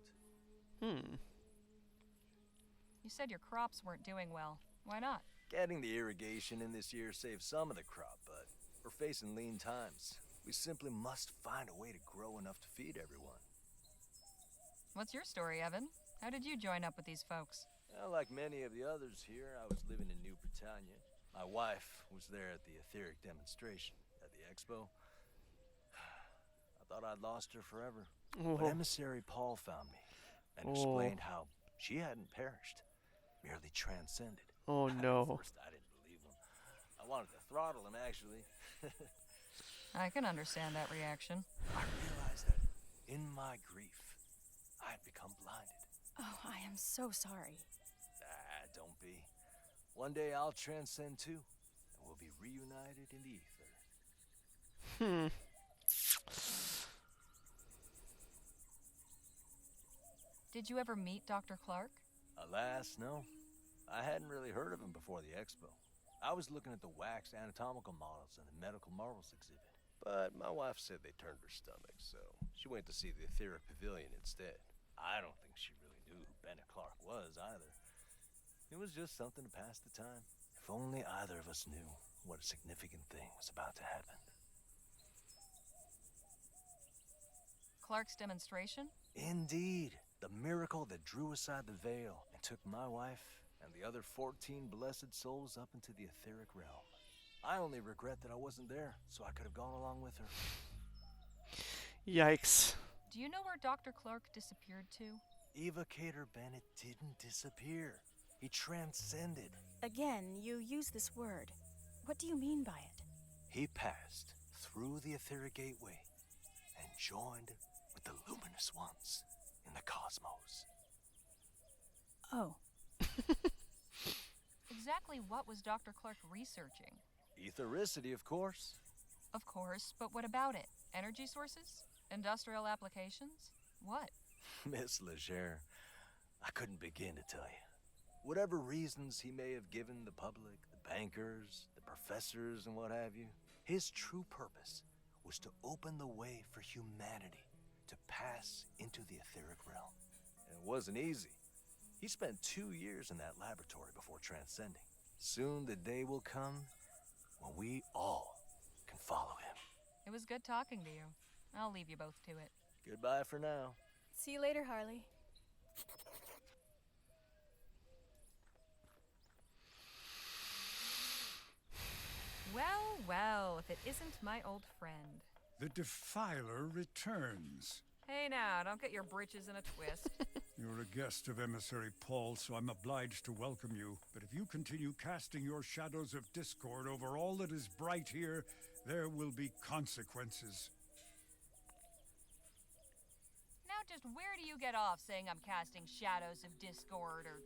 You said your crops weren't doing well. Why not? Getting the irrigation in this year saved some of the crop, but we're facing lean times. We simply must find a way to grow enough to feed everyone. What's your story, Evan? How did you join up with these folks? Well, like many of the others here, I was living in New Britannia. My wife was there at the etheric demonstration at the expo. I thought I'd lost her forever. But emissary Paul found me and explained how she hadn't perished, merely transcended. Oh no. At first, I didn't believe him. I wanted to throttle him, actually. I can understand that reaction. I realized that in my grief, I had become blinded. Oh, I am so sorry. Don't be. One day I'll transcend too, and we'll be reunited in the ether. Did you ever meet Dr. Clark? Alas, no. I hadn't really heard of him before the expo. I was looking at the wax anatomical models in the medical marvels exhibit. But my wife said they turned her stomach, so she went to see the etheric pavilion instead. I don't think she really knew who Bennett Clark was either. It was just something to pass the time. If only either of us knew what a significant thing was about to happen. Clark's demonstration? Indeed. The miracle that drew aside the veil and took my wife and the other 14 blessed souls up into the etheric realm. I only regret that I wasn't there, so I could have gone along with her. Yikes. Do you know where Dr. Clark disappeared to? Evocator Bennett didn't disappear. He transcended. Again, you use this word. What do you mean by it? He passed through the etheric gateway and joined with the luminous ones in the cosmos. Oh. Exactly what was Dr. Clark researching? Ethericity, of course. Of course, but what about it? Energy sources? Industrial applications? What? Miss Legere, I couldn't begin to tell you. Whatever reasons he may have given the public, the bankers, the professors, and what have you, his true purpose was to open the way for humanity to pass into the etheric realm. And it wasn't easy. He spent 2 years in that laboratory before transcending. Soon the day will come when we all can follow him. It was good talking to you. I'll leave you both to it. Goodbye for now. See you later, Harley. Well, well, if it isn't my old friend. The Defiler returns. Hey now, don't get your britches in a twist. You're a guest of Emissary Paul, so I'm obliged to welcome you. But if you continue casting your shadows of discord over all that is bright here, there will be consequences. Now just where do you get off saying I'm casting shadows of discord or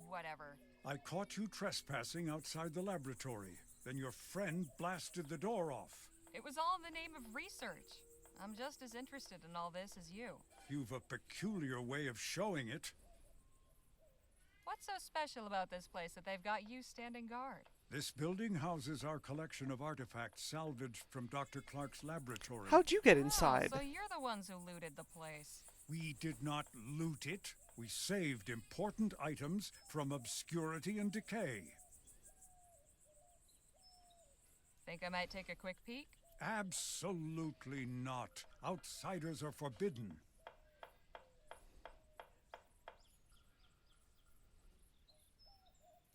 whatever? I caught you trespassing outside the laboratory. Then your friend blasted the door off. It was all in the name of research. I'm just as interested in all this as you. You've a peculiar way of showing it. What's so special about this place that they've got you standing guard? This building houses our collection of artifacts salvaged from Dr. Clark's laboratory. How'd you get inside? Oh, so you're the ones who looted the place. We did not loot it. We saved important items from obscurity and decay. Think I might take a quick peek? Absolutely not. Outsiders are forbidden.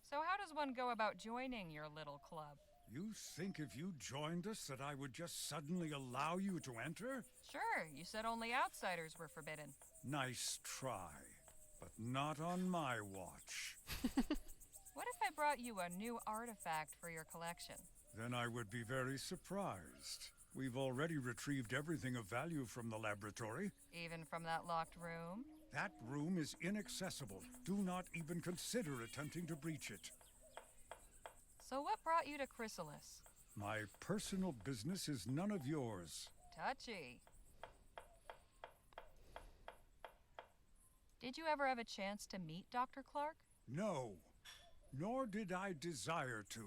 So how does one go about joining your little club? You think if you joined us that I would just suddenly allow you to enter? Sure, you said only outsiders were forbidden. Nice try, but not on my watch. What if I brought you a new artifact for your collection? Then I would be very surprised. We've already retrieved everything of value from the laboratory. Even from that locked room? That room is inaccessible. Do not even consider attempting to breach it. So what brought you to Chrysalis? My personal business is none of yours. Touchy. Did you ever have a chance to meet Dr. Clark? No, nor did I desire to.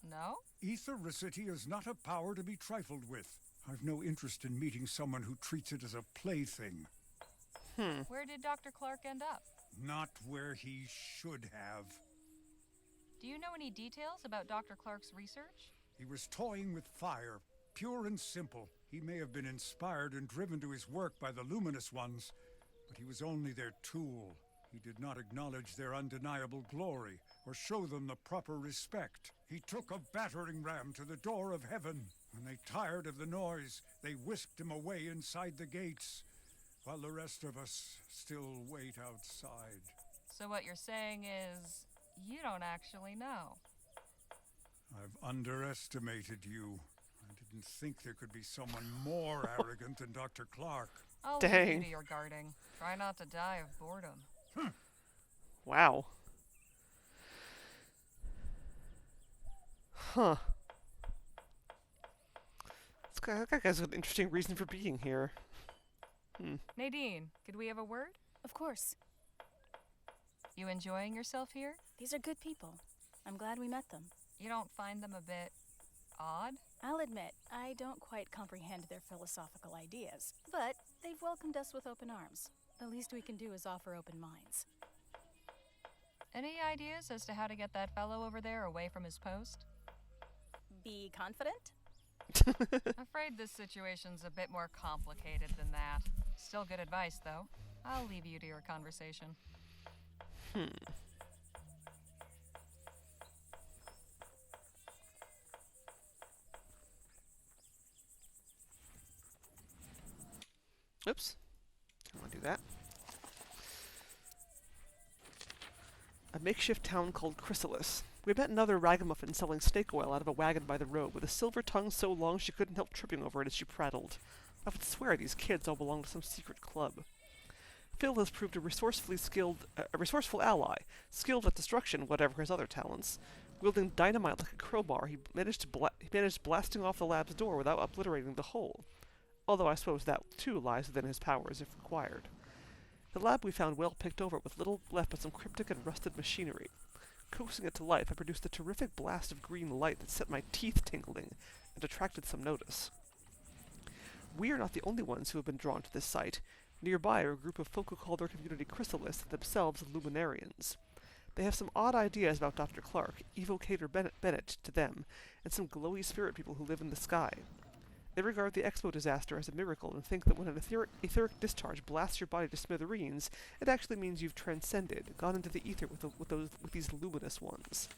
No? Ethericity is not a power to be trifled with. I've no interest in meeting someone who treats it as a plaything. Where did Dr. Clark end up? Not where he should have. Do you know any details about Dr. Clark's research? He was toying with fire, pure and simple. He may have been inspired and driven to his work by the luminous ones, but he was only their tool. He did not acknowledge their undeniable glory or show them the proper respect. He took a battering ram to the door of heaven. When they tired of the noise, they whisked him away inside the gates, while the rest of us still wait outside. So what you're saying is, you don't actually know. I've underestimated you. I didn't think there could be someone more arrogant than Dr. Clark. I'll Dang. leave you to your guarding. Try not to die of boredom. Wow. Huh. That guy's got an interesting reason for being here. Nadine, could we have a word? Of course. You enjoying yourself here? These are good people. I'm glad we met them. You don't find them a bit odd? I'll admit, I don't quite comprehend their philosophical ideas, but they've welcomed us with open arms. The least we can do is offer open minds. Any ideas as to how to get that fellow over there away from his post? Be confident? Afraid this situation's a bit more complicated than that. Still good advice, though. I'll leave you to your conversation. Oops. Don't want to do that. A makeshift town called Chrysalis. We met another ragamuffin selling snake oil out of a wagon by the road, with a silver tongue so long she couldn't help tripping over it as she prattled. I would swear these kids all belong to some secret club. Phil has proved a resourceful ally, skilled at destruction, whatever his other talents. Wielding dynamite like a crowbar, he managed blasting off the lab's door without obliterating the hole. Although I suppose that, too, lies within his powers if required. The lab we found well picked over, with little left but some cryptic and rusted machinery. Coaxing it to life, I produced a terrific blast of green light that set my teeth tingling and attracted some notice. We are not the only ones who have been drawn to this site. Nearby are a group of folk who call their community Chrysalis, themselves Luminarians. They have some odd ideas about Dr. Clark, Evocator Bennett to them, and some glowy spirit people who live in the sky. They regard the Expo disaster as a miracle and think that when an etheric discharge blasts your body to smithereens, it actually means you've transcended, gone into the ether with these luminous ones.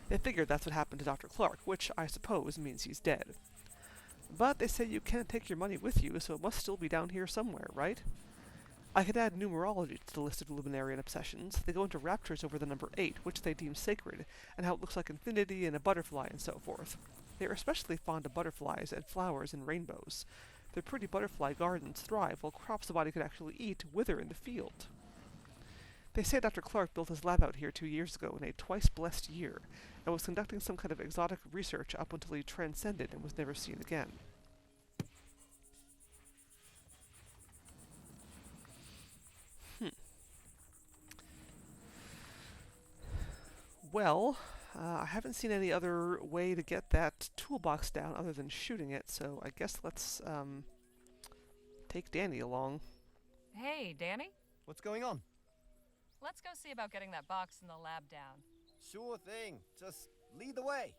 They figured that's what happened to Dr. Clark, which, I suppose, means he's dead. But they say you can't take your money with you, so it must still be down here somewhere, right? I could add numerology to the list of Luminarian obsessions. They go into raptures over the number 8, which they deem sacred, and how it looks like infinity and a butterfly and so forth. They are especially fond of butterflies and flowers and rainbows. Their pretty butterfly gardens thrive, while crops the body could actually eat wither in the field. They say Dr. Clark built his lab out here 2 years ago in a twice-blessed year, and was conducting some kind of exotic research up until he transcended and was never seen again. Well, I haven't seen any other way to get that toolbox down other than shooting it, so I guess let's take Danny along. Hey, Danny? What's going on? Let's go see about getting that box in the lab down. Sure thing. Just lead the way.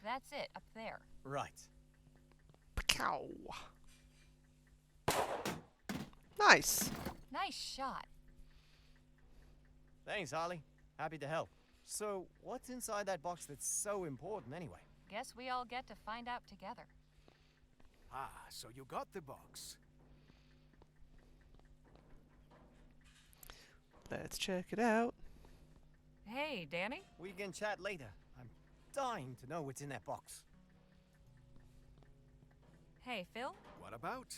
That's it, up there. Right. Pow! Nice! Nice shot. Thanks, Harley. Happy to help. So, what's inside that box that's so important anyway? Guess we all get to find out together. Ah, so you got the box. Let's check it out. Hey, Danny? We can chat later. I'm dying to know what's in that box. Hey, Phil? What about?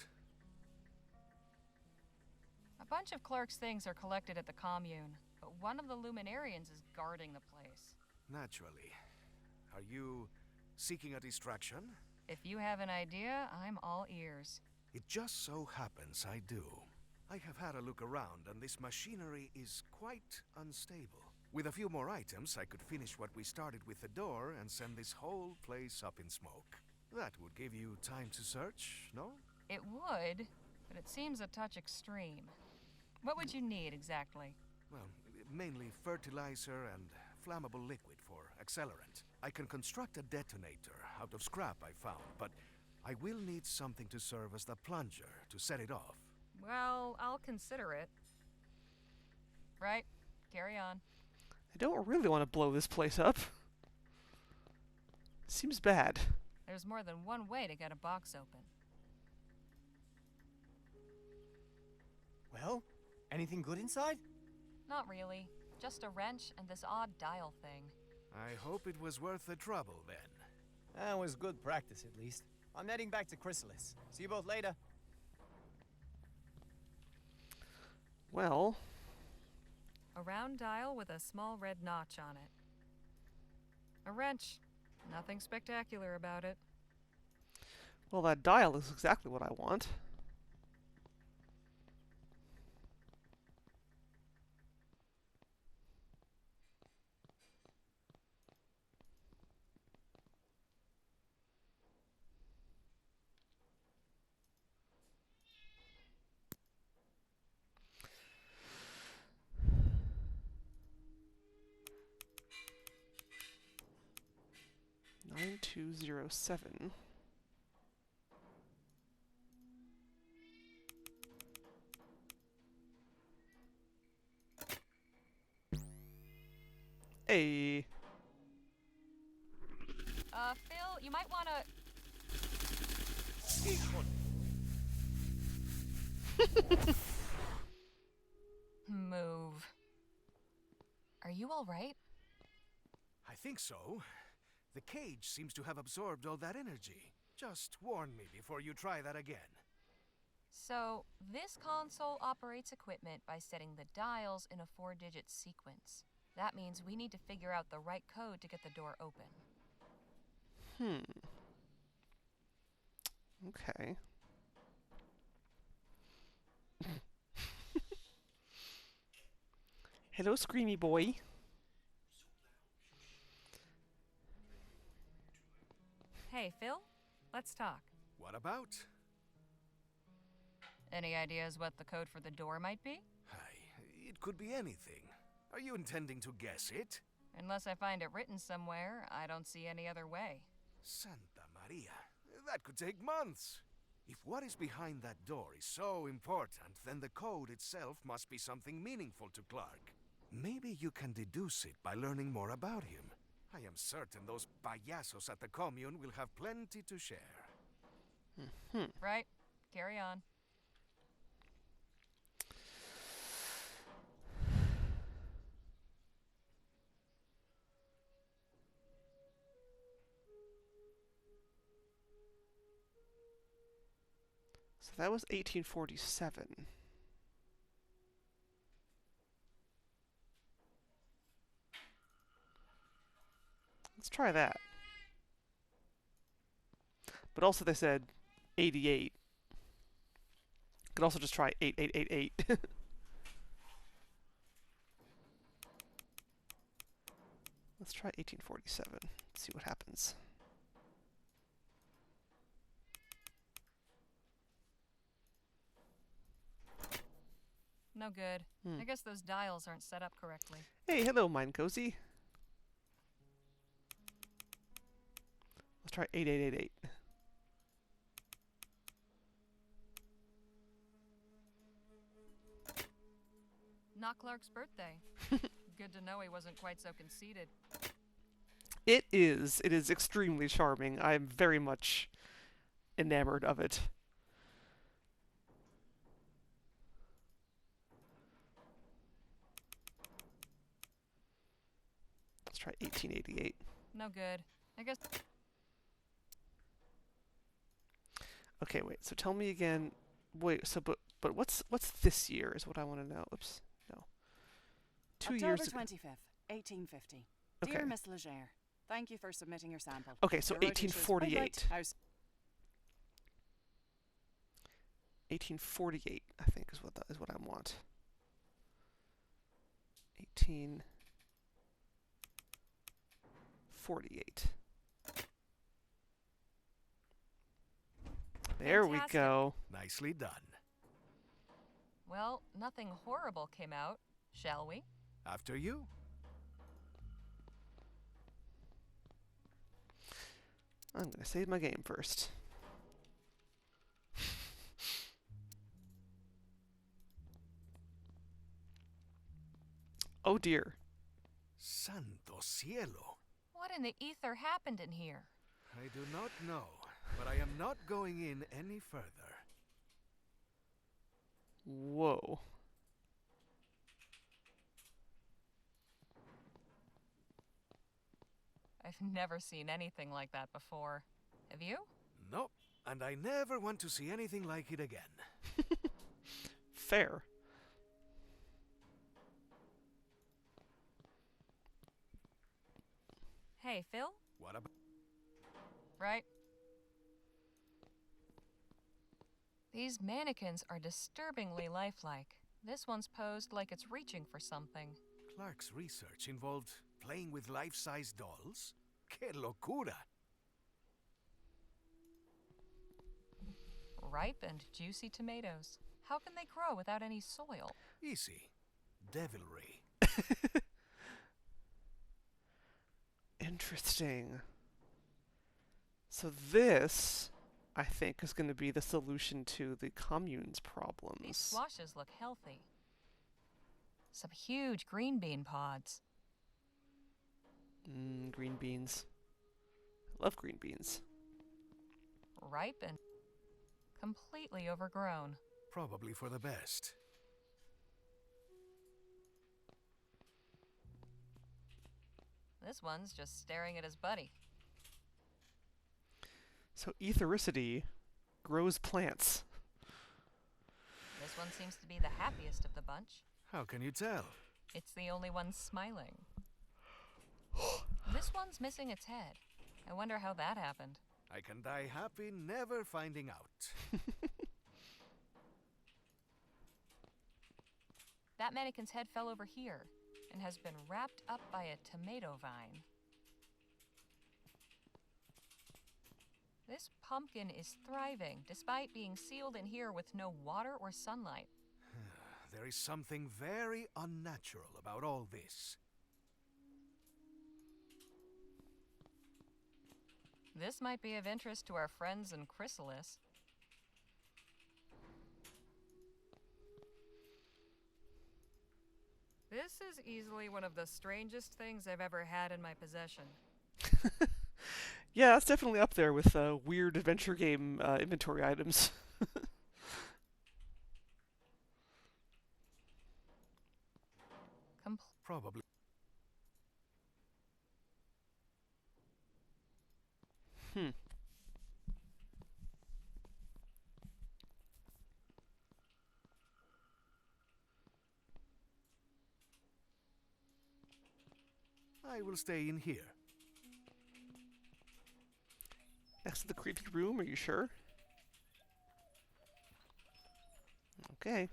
A bunch of Clark's things are collected at the commune, but one of the Luminarians is guarding the place. Naturally. Are you seeking a distraction? If you have an idea, I'm all ears. It just so happens I do. I have had a look around, and this machinery is quite unstable. With a few more items, I could finish what we started with the door and send this whole place up in smoke. That would give you time to search, no? It would, but it seems a touch extreme. What would you need exactly? Well, mainly fertilizer and flammable liquid for accelerant. I can construct a detonator out of scrap I found, but I will need something to serve as the plunger to set it off. Well, I'll consider it. Right, carry on. I don't really want to blow this place up. Seems bad. There's more than one way to get a box open. Well, anything good inside? Not really. Just a wrench and this odd dial thing. I hope it was worth the trouble, then. That was good practice, at least. I'm heading back to Chrysalis. See you both later. Well... A round dial with a small red notch on it. A wrench. Nothing spectacular about it. Well, that dial is exactly what I want. 207. Hey. Phil, you might want to... Move. Are you all right? I think so. The cage seems to have absorbed all that energy. Just warn me before you try that again. So, this console operates equipment by setting the dials in a 4-digit sequence. That means we need to figure out the right code to get the door open. Okay. Hello, Screamy Boy. Hey, Phil, let's talk. What about? Any ideas what the code for the door might be? It could be anything. Are you intending to guess it? Unless I find it written somewhere, I don't see any other way. Santa Maria, that could take months. If what is behind that door is so important, then the code itself must be something meaningful to Clark. Maybe you can deduce it by learning more about him. I am certain those payasos at the commune will have plenty to share. Right. Carry on. So that was 1847. Let's try that. But also they said 88. Could also just try 8888. Let's try 1847. See what happens. No good. I guess those dials aren't set up correctly. Hey, hello, Mind Cozy. Let's try 8888. Not Clark's birthday. Good to know he wasn't quite so conceited. It is. It is extremely charming. I'm very much enamored of it. Let's try 1888. No good. I guess... Okay, wait. So tell me again. Wait. So, but what's this year is what I want to know. Oops. No. 2 years ago. October 25th, 1850. Okay. Dear Miss Leger, thank you for submitting your sample. Okay, so Your rotation is quite 1848. right. House 1848, I think, is what I want. 1848. There we Fantastic. go. Nicely done. Well, nothing horrible came out, shall we? After you. I'm going to save my game first. Oh dear. Santo cielo. What in the ether happened in here? I do not know, but I am not going in any further. Whoa. I've never seen anything like that before. Have you? Nope, and I never want to see anything like it again. Fair. Hey, Phil? What about... Right? These mannequins are disturbingly lifelike. This one's posed like it's reaching for something. Clark's research involved playing with life-size dolls? Que locura! Ripe and juicy tomatoes. How can they grow without any soil? Easy. Devilry. Interesting. So this, I think, is going to be the solution to the commune's These problems. squashes look healthy. Some huge green bean pods. Green beans. I love green beans. Ripe and completely overgrown. Probably for the best. This one's just staring at his buddy. So ethericity grows plants. This one seems to be the happiest of the bunch. How can you tell? It's the only one smiling. This one's missing its head. I wonder how that happened. I can die happy never finding out. That mannequin's head fell over here and has been wrapped up by a tomato vine. This pumpkin is thriving, despite being sealed in here with no water or sunlight. There is something very unnatural about all this. This might be of interest to our friends in Chrysalis. This is easily one of the strangest things I've ever had in my possession. Yeah, that's definitely up there with weird adventure game inventory items. Probably. I will stay in here. Next to the creepy room, are you sure? Okay.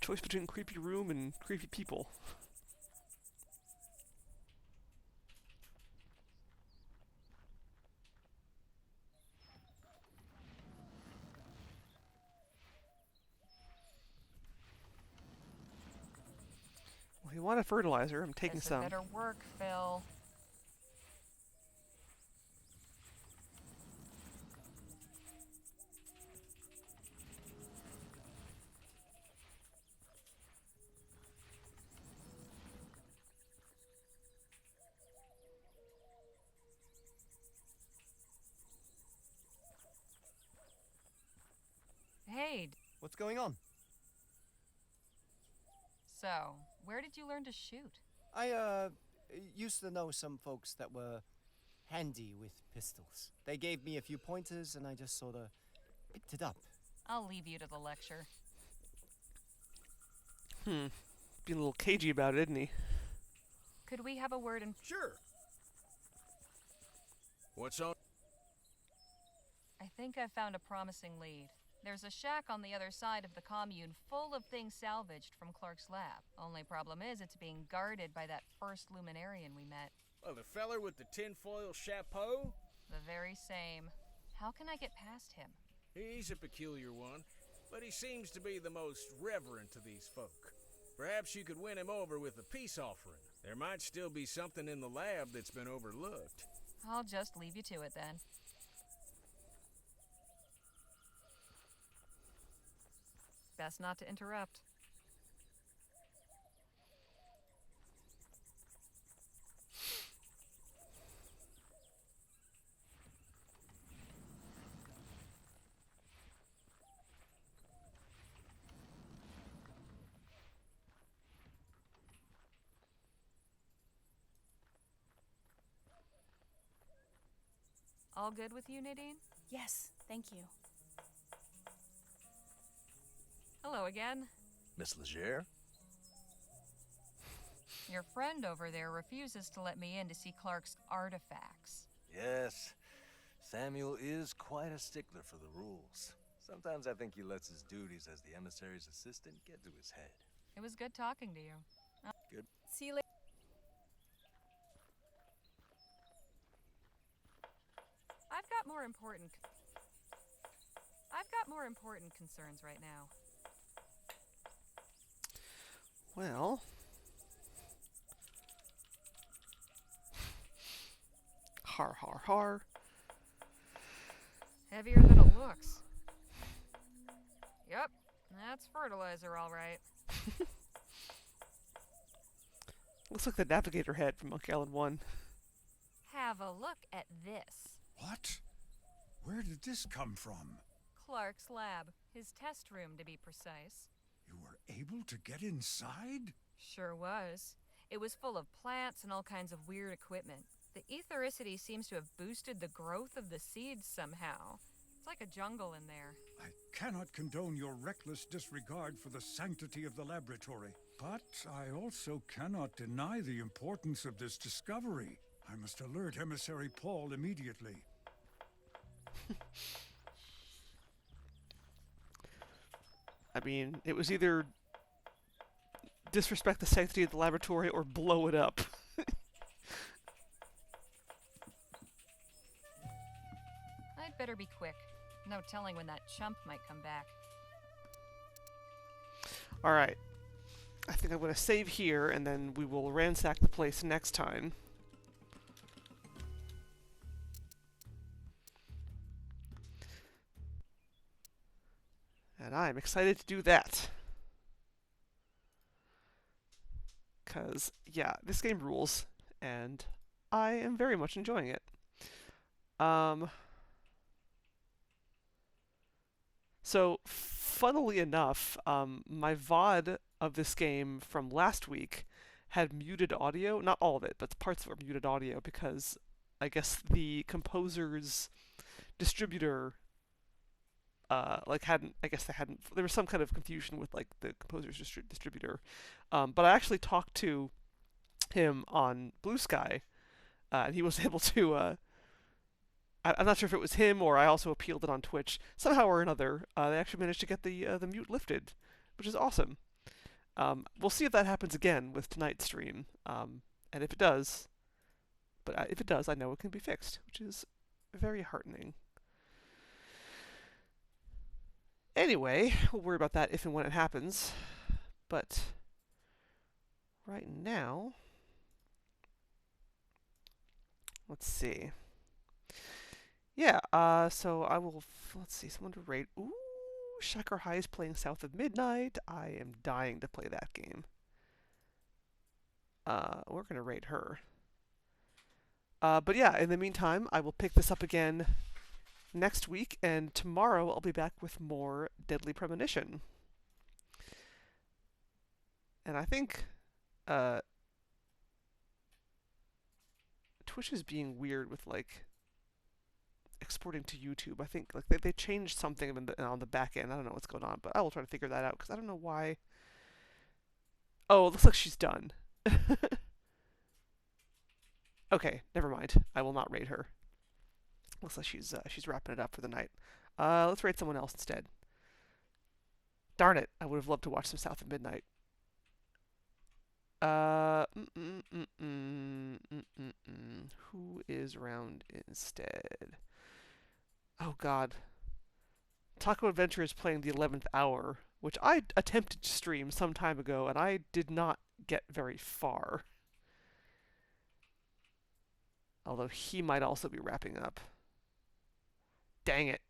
Choice between creepy room and creepy people. Well, you want a fertilizer? I'm taking This some. better work, Phil. Hey, What's going on? so, where did you learn to shoot? I used to know some folks that were handy with pistols. They gave me a few pointers and I just sort of picked it up. I'll leave you to the lecture. Being a little cagey about it, isn't he? Could we have a word in... Sure. What's on? I think I've found a promising lead. There's a shack on the other side of the commune full of things salvaged from Clark's lab. Only problem is it's being guarded by that first luminarian we met. Oh, the feller with the tinfoil chapeau? The very same. How can I get past him? He's a peculiar one, but he seems to be the most reverent of these folk. Perhaps you could win him over with a peace offering. There might still be something in the lab that's been overlooked. I'll just leave you to it then. Best not to interrupt. All good with you, Nadine? Yes, thank you. Hello again. Miss Legere? Your friend over there refuses to let me in to see Clark's artifacts. Yes. Samuel is quite a stickler for the rules. Sometimes I think he lets his duties as the emissary's assistant get to his head. It was good talking to you. Good. See you later. I've got more important concerns right now. Well... Har har har. Heavier than it looks. Yep, that's fertilizer, all right. Looks like the navigator head from Monkey Island 1. Have a look at this. What? Where did this come from? Clark's lab. His test room, to be precise. You were able to get inside? Sure was. It was full of plants and all kinds of weird equipment. The ethericity seems to have boosted the growth of the seeds somehow. It's like a jungle in there. I cannot condone your reckless disregard for the sanctity of the laboratory. But I also cannot deny the importance of this discovery. I must alert Emissary Paul immediately. I mean, it was either disrespect the sanctity of the laboratory or blow it up. I'd better be quick. No telling when that chump might come back. Alright. I think I'm going to save here, and then we will ransack the place next time. And I'm excited to do that. Because, yeah, this game rules, and I am very much enjoying it. So, funnily enough, my VOD of this game from last week had muted audio. Not all of it, but parts of it were muted audio because I guess the composer's distributor there was some kind of confusion with like the composer's distributor. But I actually talked to him on Blue Sky, and he was able to I'm not sure if it was him or I also appealed it on Twitch. Somehow or another, they actually managed to get the mute lifted, which is awesome. We'll see if that happens again with tonight's stream, and if it does, I know it can be fixed, which is very heartening. Anyway, we'll worry about that if and when it happens. But right now, let's see. Yeah, so I will, let's see, someone to rate. Ooh, Shakur High is playing South of Midnight. I am dying to play that game. We're going to rate her. But yeah, in the meantime, I will pick this up again next week, and tomorrow I'll be back with more Deadly Premonition. And I think, Twitch is being weird with, like, exporting to YouTube. I think like they changed something on the back end. I don't know what's going on, but I will try to figure that out because I don't know why. Oh, it looks like she's done. Okay, never mind. I will not rate her. Looks like she's wrapping it up for the night. Let's rate someone else instead. Darn it! I would have loved to watch some South of Midnight. Who is around instead? Oh god. Taco Adventure is playing the 11th Hour, which I attempted to stream some time ago, and I did not get very far. Although he might also be wrapping up. Dang it.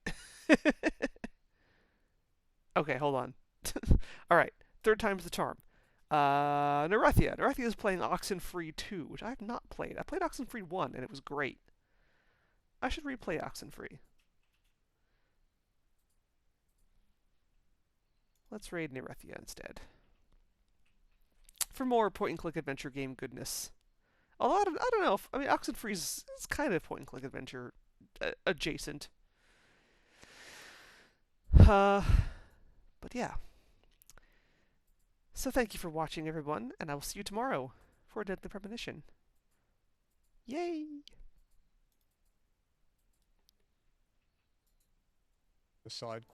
Okay, hold on. Alright, third time's the charm. Nerethia. Nerethia is playing Oxenfree 2, which I have not played. I played Oxenfree 1, and it was great. I should replay Oxenfree. Let's raid Nerethia instead. For more point-and-click adventure game goodness. Although, I don't know. I mean, Oxenfree is kind of point-and-click adventure adjacent. But yeah. So thank you for watching, everyone, and I will see you tomorrow for a Deadly Premonition. Yay! The side